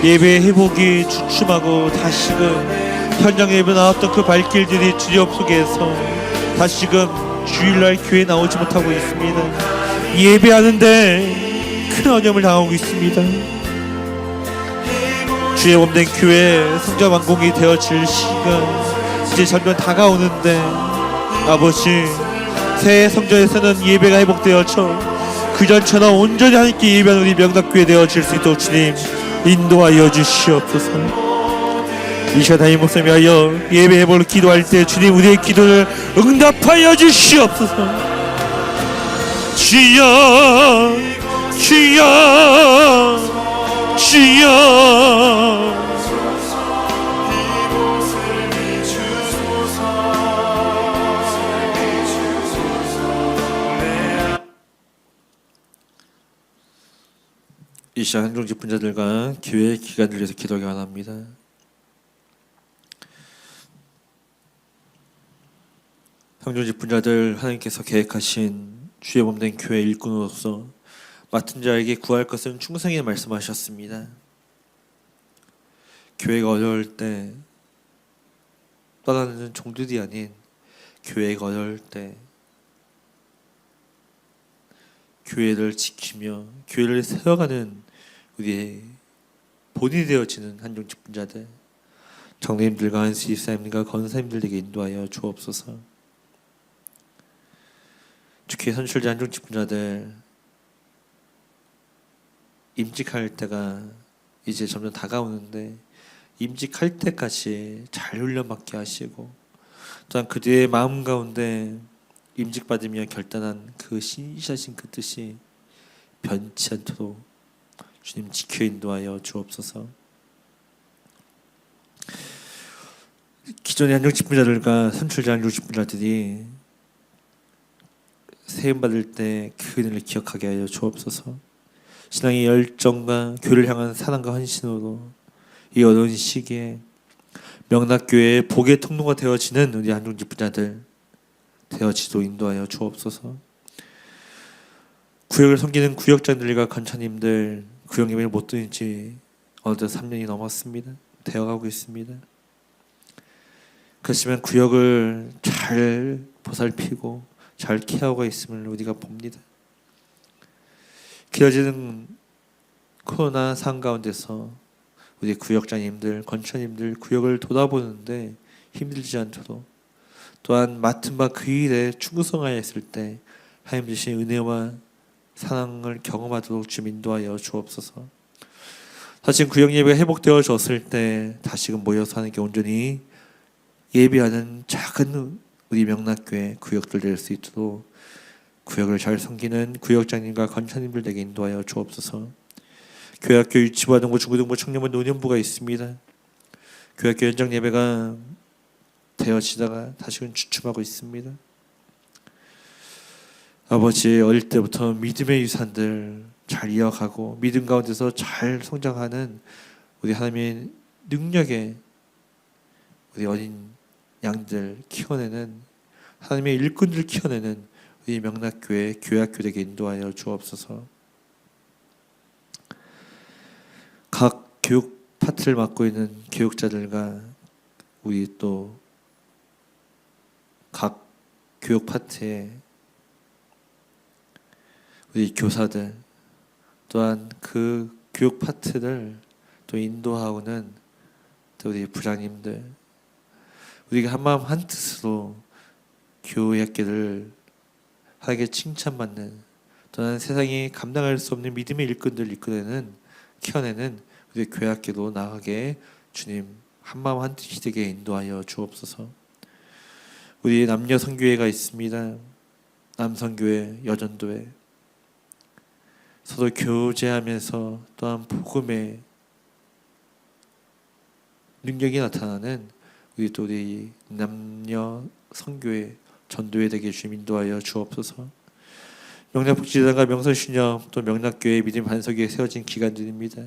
예배 회복이 주춤하고 다시금 현장 예배 나왔던 그 발길들이 두려움 속에서 다시금 주일날 교회 나오지 못하고 있습니다. 예배하는데 큰 어려움을 당하고 있습니다. 주의 몸된 교회 성전 완공이 되어질 시간 이제 점점 다가오는데 아버지, 새 성전에서는 예배가 회복되어져 그전처럼 온전히 함께 예배하는 우리 명락교회 되어질 수 있도록 주님 인도하여 주시옵소서. 이 시간 담임 목사님이 하여 예배 회복을 기도할 때 주님 우리의 기도를 응답하여 주시옵소서. 주여 주여 주여. 이 시간 한종 집분자들과 교회 기관을 위해서 기도하기 원합니다. 한종 집분자들, 하나님께서 계획하신 주의 몸된 교회 일꾼으로서 맡은 자에게 구할 것은 충성이라 말씀하셨습니다. 교회가 어려울 때 떠나는 종들이 아닌 교회가 어려울 때 교회를 지키며 교회를 세워가는 우리의 본이 되어지는 한종 집분자들, 장로님들과 한수 집사님들과 권사님들에게 인도하여 주옵소서. 주께 선출된 한종 집분자들, 임직할 때가 이제 점점 다가오는데 임직할 때까지 잘 훈련받게 하시고 또한 그들의 마음 가운데 임직받으며 결단한 그 신실하신 그 뜻이 변치 않도록 주님 지켜 인도하여 주옵소서. 기존의 한종 집분자들과 선출된 한종 집분자들이 세움 받을 때 그 은혜를 기억하게 하여 주옵소서. 신앙의 열정과 교회를 향한 사랑과 헌신으로 이 어려운 시기에 명락교회의 복의 통로가 되어지는 우리 한종 집분자들 되어지도 인도하여 주옵소서. 구역을 섬기는 구역장들과 건차님들, 구역 예배를 못 드린 지 어느덧 3년이 넘었습니다. 되어가고 있습니다. 그렇지만 구역을 잘 보살피고 잘 케어하고 있음을 우리가 봅니다. 길어지는 코로나 상황 가운데서 우리 구역장님들, 건차님들 구역을 돌아보는데 힘들지 않도록, 또한 맡은 바 그 일에 충성하였을 때 하나님 주신 은혜와 사랑을 경험하도록 주님 인도하여 주옵소서. 사실 구역 예배가 회복되어졌을 때 다시금 모여서 하나님께 온전히 예배하는 작은 우리 명락교회 구역들 될 수 있도록 구역을 잘 섬기는 구역장님과 건차님들에게 인도하여 주옵소서. 교회학교 유치부, 아동부, 중고등부, 청년부, 노년부가 있습니다. 교회학교 현장 예배가 되어지다가 다시금 주춤하고 있습니다. 아버지, 어릴 때부터 믿음의 유산들 잘 이어가고 믿음 가운데서 잘 성장하는 우리 하나님의 능력에 우리 어린 양들 키워내는 하나님의 일꾼들 키워내는 우리 명락교회 교회학교에게 인도하여 주옵소서. 각 교육 파트를 맡고 있는 교육자들과 우리 또 각 교육 파트에 우리 교사들 또한 그 교육 파트를 또 인도하고는 또 우리 부장님들 우리가 한마음 한뜻으로 교회학교를 하게 칭찬받는 또한 세상이 감당할 수 없는 믿음의 일꾼들 이끌어내는 키워내는 우리 교회학교로 나가게 주님 한마음 한뜻이 되게 인도하여 주옵소서. 우리 남녀 선교회가 있습니다. 남선교회, 여전도회 서로 교제하면서 또한 복음의 능력이 나타나는 우리 남녀 선교회 전도회 되게 주님 인도하여 주옵소서. 명락복지단과 명선신념 또 명락교회 믿음 반석 위에 세워진 기관들입니다.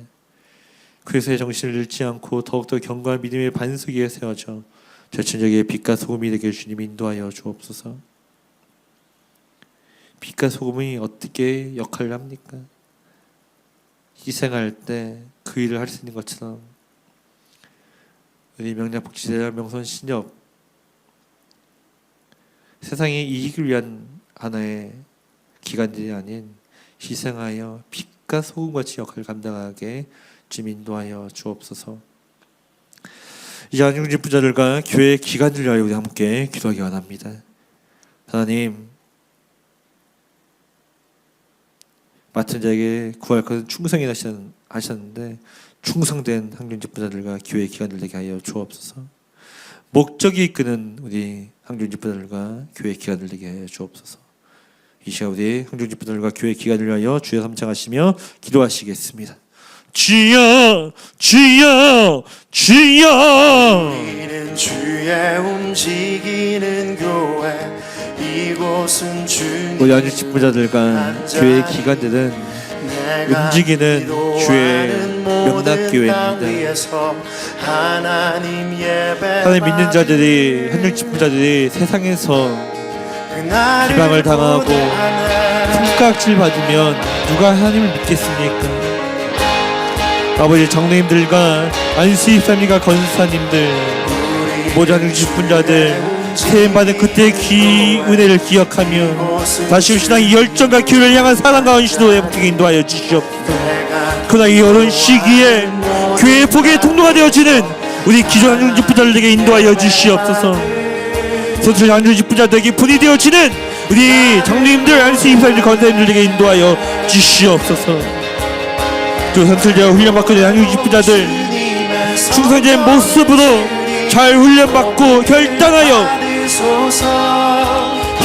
그래서의 정신을 잃지 않고 더욱더 견고한 믿음의 반석 위에 세워져 절천적의 빛과 소금이 되게 주님 인도하여 주옵소서. 빛과 소금이 어떻게 역할을 합니까? 희생할 때 그 일을 할 수 있는 것처럼 우리 명락복지대 명선신협 세상의 이익을 위한 하나의 기관들이 아닌 희생하여 빛과 소금같이 역할을 감당하게 주님 인도하여 주옵소서. 이제 안중진 부자들과 교회 기관들 위하여 우리 함께 기도하기 원합니다. 하나님, 맡은 자에게 구할 것은 충성이라 하셨는데 충성된 항중진 부자들과 교회 기관들 되게 하여 주옵소서. 목적이 이끄는 우리 항중진 부자들과 교회 기관들 되게 하여 주옵소서. 이 시간 우리 항중진 부자들과 교회 기관을 위하여 주여 삼창하시며 기도하시겠습니다. 주여 주여 주여. 우리는 주의 움직이는 교회 이곳은 주님 우리 안중진 부자들과 교회 기관들은 움직이는 주의 명락교회입니다. 하나님 믿는 자들이 한중진 부자들이 세상에서 비방을 당하고 손가락질 받으면 누가 하나님을 믿겠습니까? 아버지 장로님들과 안수입사님과 권사님들 모든 한중진 분자들 세임받은 그때의 은혜를 기억하며 다시 신앙의 열정과 교회를 향한 사랑과 헌신으로 회복되게 인도하여 주시옵소서. 그러나 이 어려운 시기에 교회의 복의 통로가 되어지는 우리 기존 한중진 부자들에게 인도하여 주시옵소서. 선출 한중진 부자들에게 분이 되어지는 우리 장로님들 안수입사님들 권사님들에게 인도하여 주시옵소서. 또 선출되어 훈련받고 있는 한중진 부자들 충성된 모습으로 잘 훈련받고 결단하여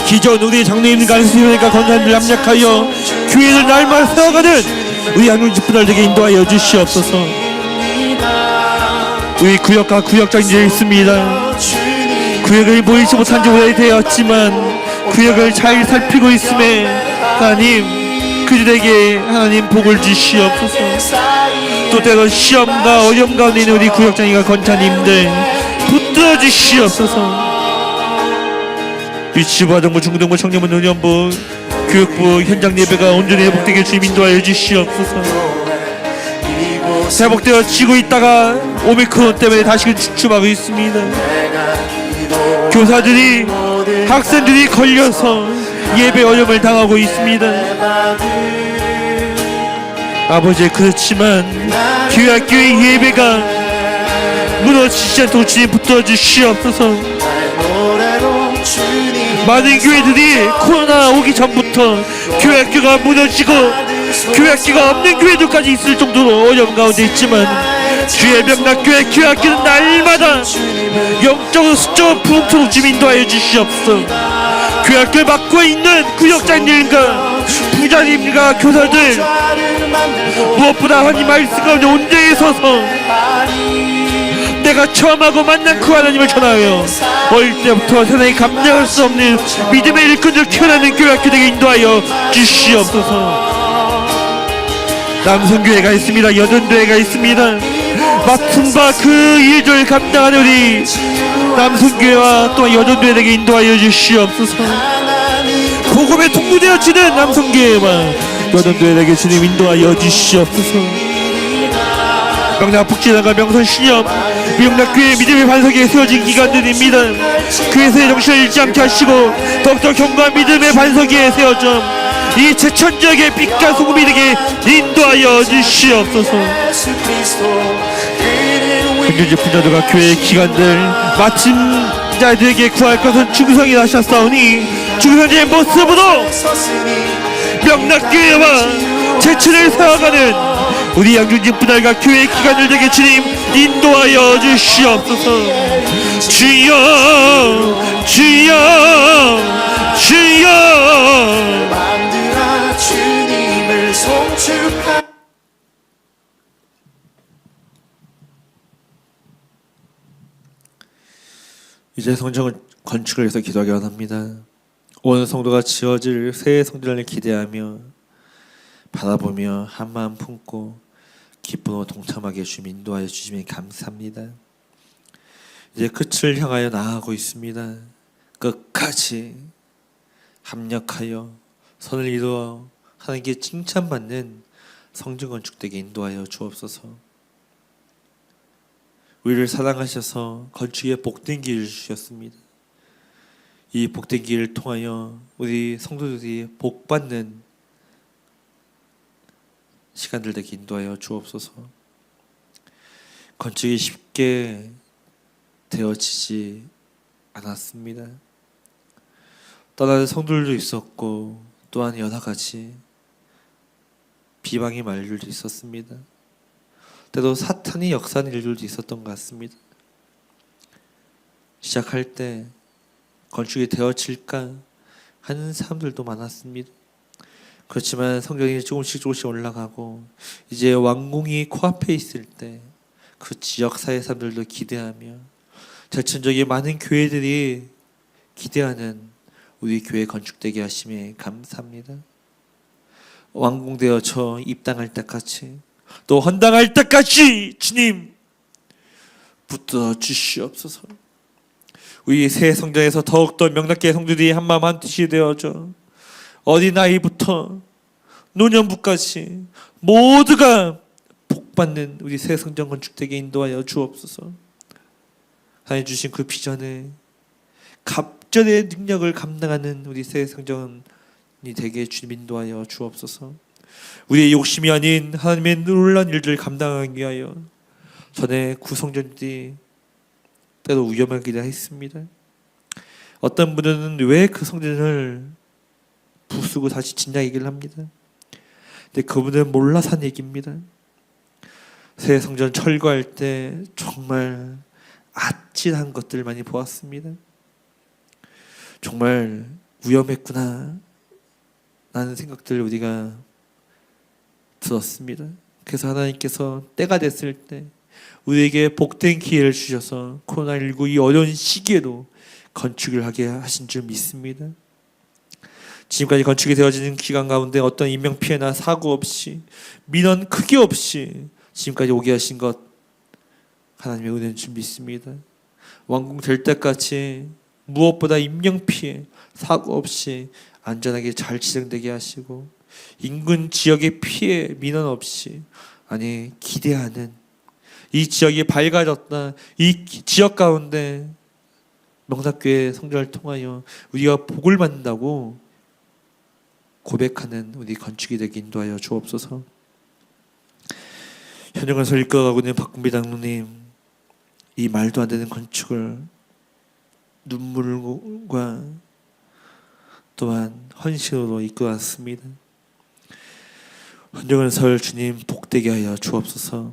기존 우리 장로님들과 안수님들과 권사님들 합력하여 교회를 날마다 세워가는 우리 한중진 부자들에게 인도하여 주시옵소서. 우리 구역과 구역장들이 있습니다. 구역을 모이지 못한 지 오래되었지만 구역을 잘 살피고 있음에 하나님 그들에게 하나님 복을 주시옵소서. 또 때로 시험과 어려움 가운데 있는 우리 구역장님과 권사님들 붙들어 주시옵소서. 유치부, 아동부, 중등부, 청년부, 노년부, 교육부 현장 예배가 온전히 회복되게 주님 인도하여 주시옵소서. 회복되어지고 있다가 오미크론 때문에 다시금 주춤하고 있습니다. 교사들이 학생들이 걸려서 예배 어려움을 당하고 있습니다. 아버지 그렇지만 교회학교의 예배가 무너지지 않도록 주님 붙들어 주시옵소서. 많은 교회들이 코로나 오기 전부터 교회학교가 무너지고 교회학교가 없는 교회들까지 있을 정도로 어려움 가운데 있지만 주의 명락교회 교회학교는 날마다 영적으로 수적으로 부흥토록 주님 인도하여 주시옵소서. 교회학교를 맡고 있는 구역장님과 부장님과 교사들 무엇보다 하나님 말씀 가운데 온전히 서서 내가 처음 하고 만난 그 하나님을 전하여 어릴 때부터 세상에 감당할 수 없는 믿음의 일꾼들 키워내는 교회학교 되게 인도하여 주시옵소서. 남성교회가 있습니다. 여전교회가 있습니다. 맡음과 그 일을 감당하는 우리 남성교회와 또한 여전교회에게 인도하여 주시옵소서. 복음에 통로되어지는 남성교회와 여전교회에게 주님 인도하여 주시옵소서. 명락복지단과 명선신협 명락교회 믿음의 반석에 세워진 기관들입니다. 교회에서의 정신을 잃지 않게 하시고 더욱더 견고한 믿음의 반석에 세워져 이 제천지역의 빛과 소금이 되게 인도하여 주시옵소서. 현재 분자들과 교회의 기관들 마침 자들에게 구할 것은 충성이 나셨사오니 충성의 모습으로 명락교회와 제천을 세워가는 우리 양준진 분할과 교회 기관을 되게 주님 인도하여 주시옵소서. 주여 주여 주여 만들어 주님을 송축하 이제 성전 건축을 위해서 기도하기 원합니다. 온 성도가 지어질 새 성전을 기대하며 바라보며 한마음 품고 기쁨으로 동참하게 주님 인도하여 주시면 감사합니다. 이제 끝을 향하여 나아가고 있습니다. 끝까지 합력하여 선을 이루어 하나님께 칭찬받는 성전 건축되게 인도하여 주옵소서. 우리를 사랑하셔서 건축에 복된 길을 주셨습니다. 이 복된 길을 통하여 우리 성도들이 복받는 시간들 되게 인도하여 주옵소서. 건축이 쉽게 되어지지 않았습니다. 떠나는 성도들도 있었고 또한 여러 가지 비방의 말들도 있었습니다. 때로 사탄이 역사하는 일들도 있었던 것 같습니다. 시작할 때 건축이 되어질까 하는 사람들도 많았습니다. 그렇지만 성경이 조금씩 올라가고 이제 완공이 코앞에 있을 때 그 지역사회 사람들도 기대하며 제천적인 많은 교회들이 기대하는 우리 교회 건축되게 하심에 감사합니다. 완공되어 저 입당할 때까지 또 헌당할 때까지 주님 붙들어 주시옵소서. 우리 새 성전에서 더욱더 명락계 성도들이 한마음 한뜻이 되어져 어린아이부터 노년부까지 모두가 복받는 우리 새 성전 건축되게 인도하여 주옵소서. 하나님 주신 그 비전에 갑절의 능력을 감당하는 우리 새 성전이 되게 주님 인도하여 주옵소서. 우리의 욕심이 아닌 하나님의 놀라운 일들을 감당하기 위하여 전에 구성전들이 때로 위험하기도 했습니다. 어떤 분들은 왜 그 성전을 부수고 다시 짓냐 얘기를 합니다. 근데 그분은 몰라서 한 얘기입니다. 새 성전 철거할 때 정말 아찔한 것들을 많이 보았습니다. 정말 위험했구나 라는 생각들을 우리가 들었습니다. 그래서 하나님께서 때가 됐을 때 우리에게 복된 기회를 주셔서 코로나19 이 어려운 시기에도 건축을 하게 하신 줄 믿습니다. 지금까지 건축이 되어지는 기간 가운데 어떤 인명피해나 사고 없이 민원 크게 없이 지금까지 오게 하신 것 하나님의 은혜인 줄 믿습니다. 완공될 때까지 무엇보다 인명피해 사고 없이 안전하게 잘 진행되게 하시고 인근 지역의 피해 민원 없이 기대하는 이 지역이 밝아졌다. 이 지역 가운데 명락교회 성전을 통하여 우리가 복을 받는다고 고백하는 우리 건축이 되게 인도하여 주옵소서. 현장에서 이끌어가고 있는 박군비 장로님, 이 말도 안 되는 건축을 눈물과 또한 헌신으로 이끌어왔습니다. 헌정은설 주님 복되게 하여 주옵소서.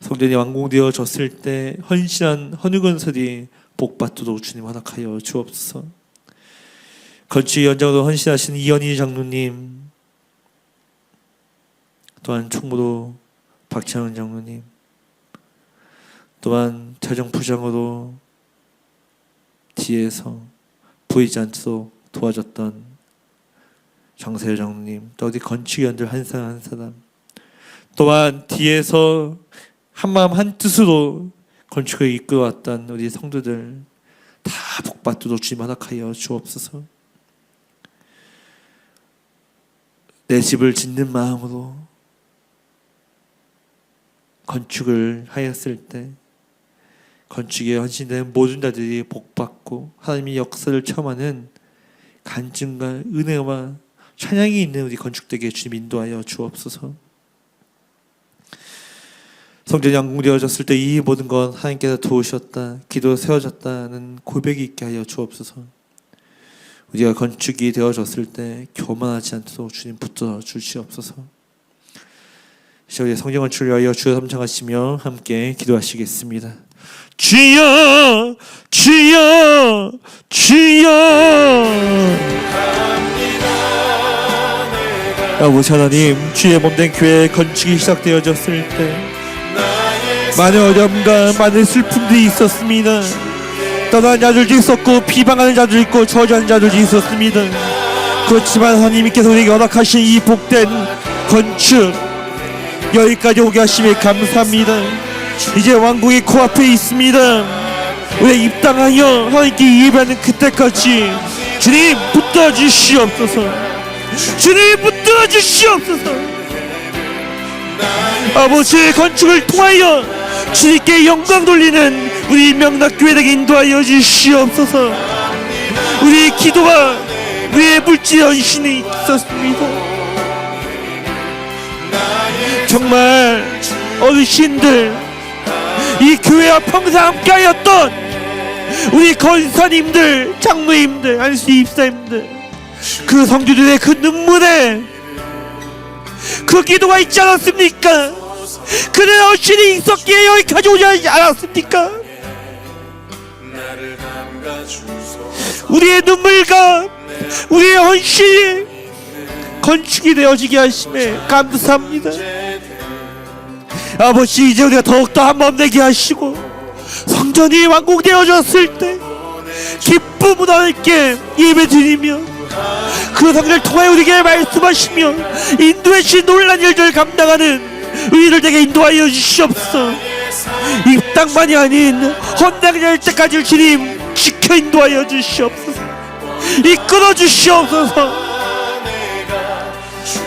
성전이 완공되어졌을 때 헌신한 헌금건설이 복받도록 주님 허락하여 주옵소서. 건축 현장으로 헌신하신 이현희 장로님, 또한 총무로 박찬원 장로님, 또한 재정부장으로 뒤에서 보이지 않도록 도와줬던 정세열 장로님, 또 어디 건축위원들 한 사람 한 사람, 또한 뒤에서 한마음 한뜻으로 건축을 이끌어왔던 우리 성도들 다 복받도록 주님 허락하여 주옵소서. 내 집을 짓는 마음으로 건축을 하였을 때 건축에 헌신된 모든 자들이 복받고 하나님의 역사를 체험하는 간증과 은혜와 찬양이 있는 우리 건축되게 주님 인도하여 주옵소서. 성전이 완공되어졌을 때 이 모든 것 하나님께서 도우셨다, 기도 세워졌다는 고백이 있게 하여 주옵소서. 우리가 건축이 되어졌을 때 교만하지 않도록 주님 붙들어 주시옵소서. 이제 우리 성경 건축을 위하여 주여 삼창하시며 함께 기도하시겠습니다. 주여 주여 주여. 아버지 하나님, 주의 몸된 교회 건축이 시작되어졌을 때 많은 어려움과 많은 슬픔들이 있었습니다. 떠나는 자들도 있었고 비방하는 자들도 있고 저주하는 자들도 있었습니다. 그렇지만 하나님께서 우리에게 허락하신 이 복된 건축 여기까지 오게 하심에 감사합니다. 이제 왕궁이 코앞에 있습니다. 우리가 입당하여 하나님께 예배하는 그때까지 주님 붙들어 주시옵소서. 주님 붙들어 주시옵소서. 아버지의 건축을 통하여 주님께 영광 돌리는 우리 명락교회에게 인도하여 주시옵소서. 우리의 기도와 우리의 물질 헌신이 있었습니다. 정말 어르신들, 이 교회와 평생 함께하였던 우리 권사님들, 장로님들, 안수 입사님들, 그 성도들의 그 눈물에 그 기도가 있지 않았습니까? 그들의 헌신이 있었기에 여기까지 오지 않았습니까? 우리의 눈물과 우리의 헌신이 건축이 되어지게 하심에 감사합니다. 아버지, 이제 우리가 더욱더 한마음 되게 하시고 성전이 완공되어졌을 때 기쁨으로 함께 예배드리며 그 성전을 통하여 우리에게 말씀하시며 인도해 주신 놀란 일들을 감당하는 우리를 되게 인도하여 주시옵소서. 이 땅만이 아닌 헌당이 될 때까지 주님 지켜 인도하여 주시옵소서. 이끌어 주시옵소서.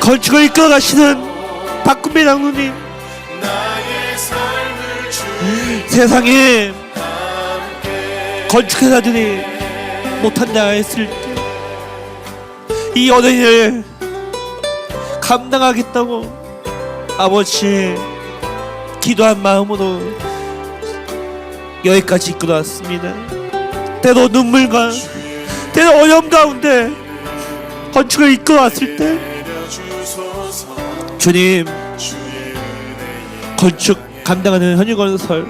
건축을 이끌어 가시는 박군배 장로님, 세상에 건축회사들이 못한다 했을 때 이 어린이를 감당하겠다고 아버지 기도한 마음으로 여기까지 이끌어왔습니다. 때로 눈물과 때로 어려움 가운데 건축을 이끌어왔을 때 주님 건축 감당하는 현유건설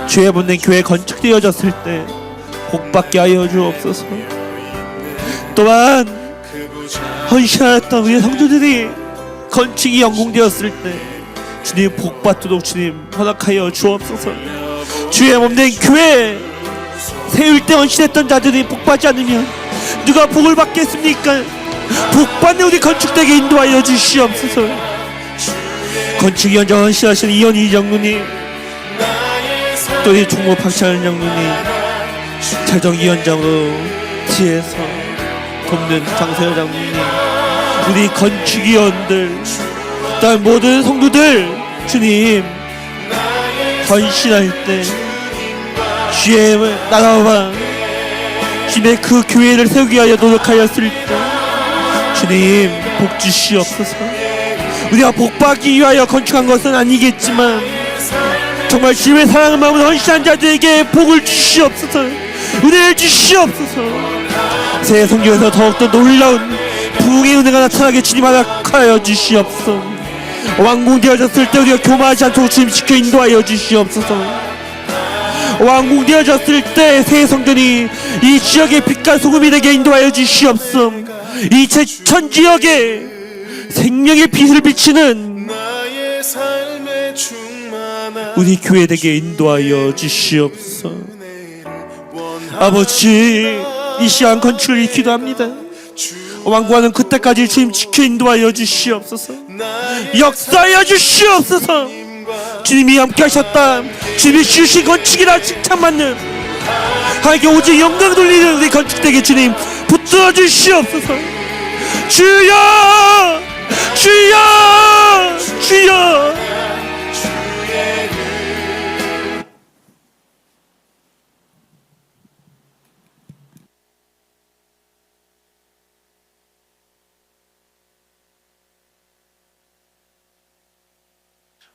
주의 본된 교회 건축되어졌을 때 복받게 하여 주옵소서. 또한 헌신하였던 우리 성도들이 건축이 완공되었을 때 주님 복받도록 주님 허락하여 주옵소서. 주의 몸된 교회 세울 때 헌신했던 자들이 복받지 않으면 누가 복을 받겠습니까? 복받는 우리 건축되게 인도하여 주시옵소서. 건축 현장 헌신하신 이현희 장로님, 또 이 종로 박찬 장로님, 자정위원장으로 뒤에서 돕는 장세호 장로님, 우리 건축위원들, 또한 모든 성도들 주님 헌신할 때 주의 나라와 주님의 그 교회를 세우기 위하여 노력하였을 때 주님 복 주시옵소서. 우리가 복받기 위하여 건축한 것은 아니겠지만 정말 주님의 사랑하는 마음으로 헌신한 자들에게 복을 주시옵소서. 은혜를 주시옵소서. 새 성경에서 더욱더 놀라운 부흥의 은혜가 나타나게 주님 허락하여 주시옵소서. 완공되어졌을 때 우리가 교만하지 않도록 주님 지켜 인도하여 주시옵소서. 완공되어졌을 때 새 성전이 이 지역의 빛과 소금이 되게 인도하여 주시옵소서. 이 제천 지역에 생명의 빛을 비치는 우리 교회 되게 인도하여 주시옵소서. 아버지, 이 시간 건축을 기도합니다. 완공하는 그때까지 주님 지켜 인도하여 주시옵소서. 역사하여 주시옵소서. 주님이 함께 하셨다, 주님이 주신 건축이라 칭찬받는 하나님께 오직 영광 돌리는 우리 건축되게 주님 붙들어 주시옵소서. 주여 주여 주여.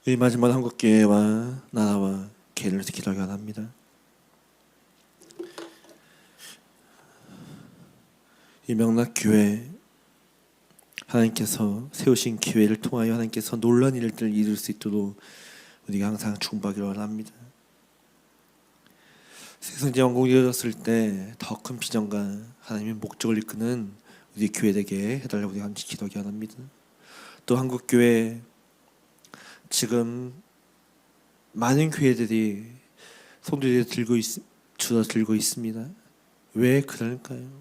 이 마지막 한국교회와 나라와 교회를 위해서 기도하기 원합니다. 이 명락교회, 하나님께서 세우신 기회를 통하여 하나님께서 놀라운 일들을 이룰 수 있도록 우리가 항상 중보하기를 원합니다. 세상제 왕국이 이루어졌을 때 더 큰 비전과 하나님의 목적을 이끄는 우리 교회 되게 해달라고 우리가 함께 기도하기 원합니다. 또 한국교회, 지금 많은 교회들이 손들이 줄어들고 있습니다. 왜 그럴까요?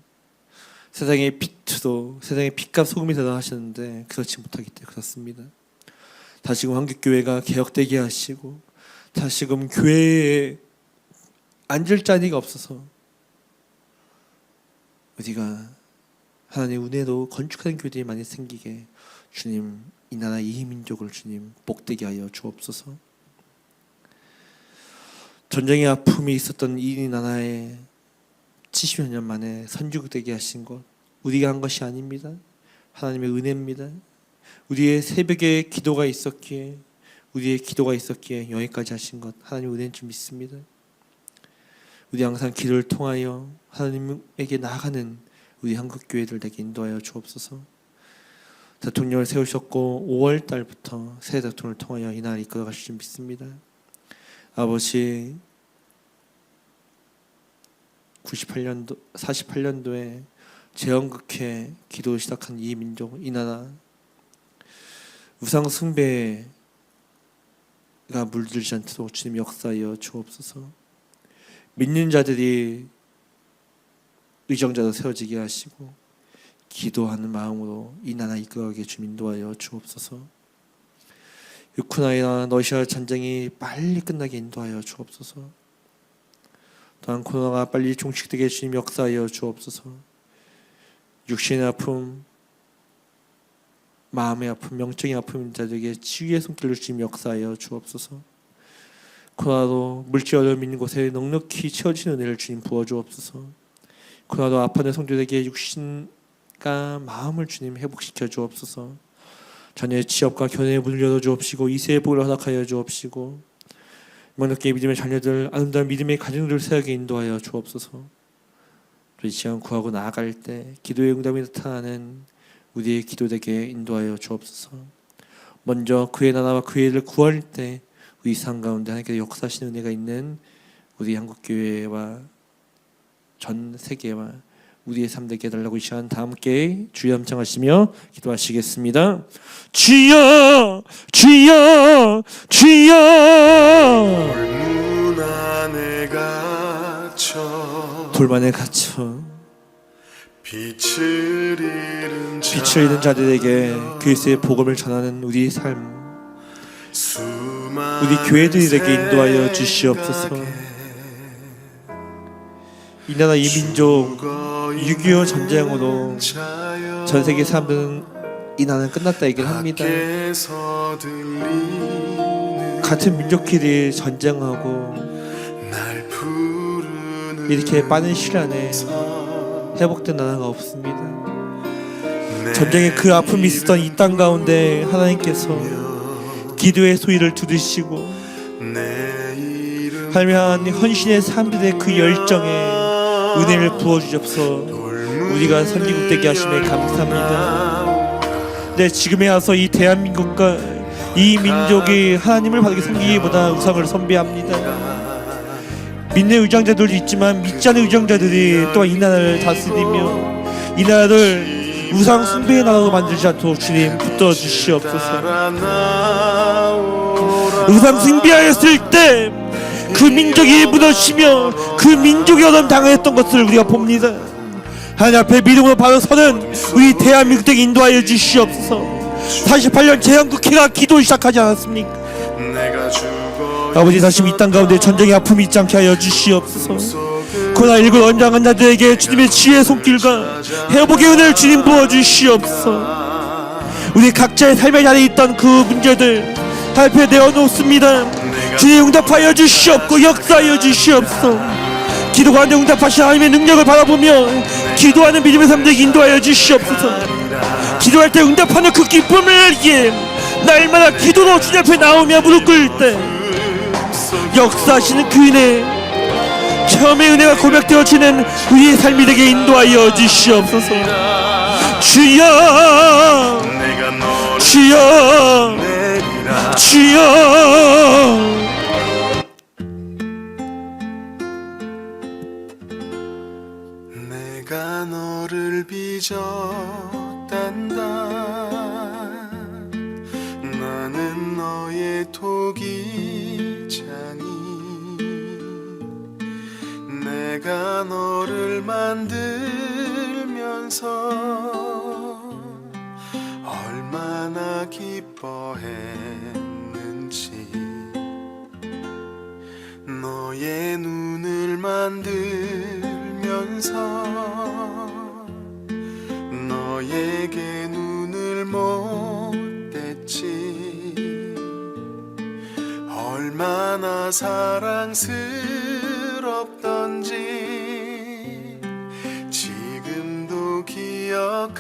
세상의 빛으로, 세상의 빛과 소금이 되라 하셨는데 그렇지 못하기 때문에 그렇습니다. 다시금 한국교회가 개혁되게 하시고, 다시금 교회에 앉을 자리가 없어서 우리가 하나님의 은혜로 건축하는 교회들이 많이 생기게 주님, 이 나라 이 민족을 주님 복되게 하여 주옵소서. 전쟁의 아픔이 있었던 이 나라에 70여 년 만에 선주되게 하신 것, 우리가 한 것이 아닙니다. 하나님의 은혜입니다. 우리의 새벽에 기도가 있었기에, 우리의 기도가 있었기에 여기까지 하신 것, 하나님의 은혜인 줄 믿습니다. 우리 항상 기도를 통하여 하나님에게 나아가는 우리 한국교회들 되게 인도하여 주옵소서. 대통령을 세우셨고 5월 달부터 새 대통령을 통하여 이 나라를 이끌어 가실 줄 믿습니다. 아버지, 48년도에 재헌국회 기도 시작한 이 민족, 이 나라, 우상 숭배가 물들지 않도록 주님 역사하여 주옵소서. 믿는 자들이 의정자로 세워지게 하시고 기도하는 마음으로 이 나라 이끌어가게 주님 인도하여 주옵소서. 우크라이나 러시아 전쟁이 빨리 끝나게 인도하여 주옵소서. 또한 코로나가 빨리 종식되게 주님 역사하여 주옵소서. 육신의 아픔, 마음의 아픔, 영적인 아픔인 자들에게 치유의 손길로 주님 역사하여 주옵소서. 코로나도 물질 어려움 있는 곳에 넉넉히 채워지는 은혜를 주님 부어주옵소서. 코로나도 아파하는 성도들에게 육신과 마음을 주님 회복시켜 주옵소서. 자녀의 취업과 견해의 문을 열어주옵시고 이세의 복을 허락하여 주옵시고, 명확하게 믿음의 자녀들, 아름다운 믿음의 가정들을 세우게 인도하여 주옵소서. 우리 시간 구하고 나아갈 때 기도의 응답이 나타나는 우리의 기도되게 인도하여 주옵소서. 먼저 그의 나라와 그의 일을 구할 때 우리 삶 가운데 하나님께서 역사하시는 은혜가 있는 우리 한국교회와 전 세계와 우리의 삶 되게 해달라고 이 시간 다 함께 주여 함청하시며 기도하시겠습니다. 주여, 주여, 주여. 돌문안에 갇혀 빛을 잃은 자들에게 그리스도의 복음을 전하는 우리의 삶, 우리 교회들에게 인도하여 주시옵소서. 이 나라 이 민족 6.25 전쟁으로 전 세계 사람들은 이 나라는 끝났다 얘기를 합니다. 같은 민족끼리 전쟁하고 이렇게 빠른 시일 안에 회복된 나라가 없습니다. 전쟁에 그 아픔이 있었던 이 땅 가운데 하나님께서 기도의 소리를 들으시고 하나님 헌신의 사람들의 그 열정에 은혜를 부어주셔서 우리가 선지국 되게 하심에 감사합니다. 네, 지금에 와서 이 대한민국과 이 민족이 하나님을 바르게 섬기기보다 우상을 선배합니다. 믿는 의정자들도 있지만 믿지 않는 의정자들이 또한 이 나라를 다스리며 이 나라를 우상 숭배의 나라로 만들지 않도록 주님 붙들어 주시옵소서. 우상 숭배하였을 때 그 민족이 무너지며 그 민족이 어둠 당했던 것을 우리가 봅니다. 하나님 앞에 믿음으로 바로 서는 우리 대한민국 되게 인도하여 주시옵소서. 48년 재헌국회가 기도 시작하지 않았습니까? 아버지, 다시 이 땅 가운데 전쟁의 아픔이 있지 않게 하여 주시옵소서. 코로나19 원장한 자들에게 주님의 지혜의 손길과 회복의 은혜를 주님 부어주시옵소서. 우리 각자의 삶의 자리에 있던 그 문제들 발표에 내어놓습니다. 주님 응답하여 주시옵고 역사하여 주시옵소서. 기도가 하는데 응답하신 하나님의 능력을 바라보며 기도하는 믿음의 삶들에게 인도하여 주시옵소서. 기도할 때 응답하는 그 기쁨을 알기에 날마다 기도로 주님 앞에 나오며 무릎 꿇을 때 역사하시는 그인의 처음의 은혜가 고백되어지는 우리의 삶이 되게 인도하여 주시옵소서. 주여 주여 주여. 내가 너를 빚었단다. 나는 너의 토기장이. 내가 너를 만들면서 얼마나 기뻐했는지. 너의 눈을 만들면서 너에게 눈을 못 댔지. 얼마나 사랑스럽던지 지금도 기억한단다.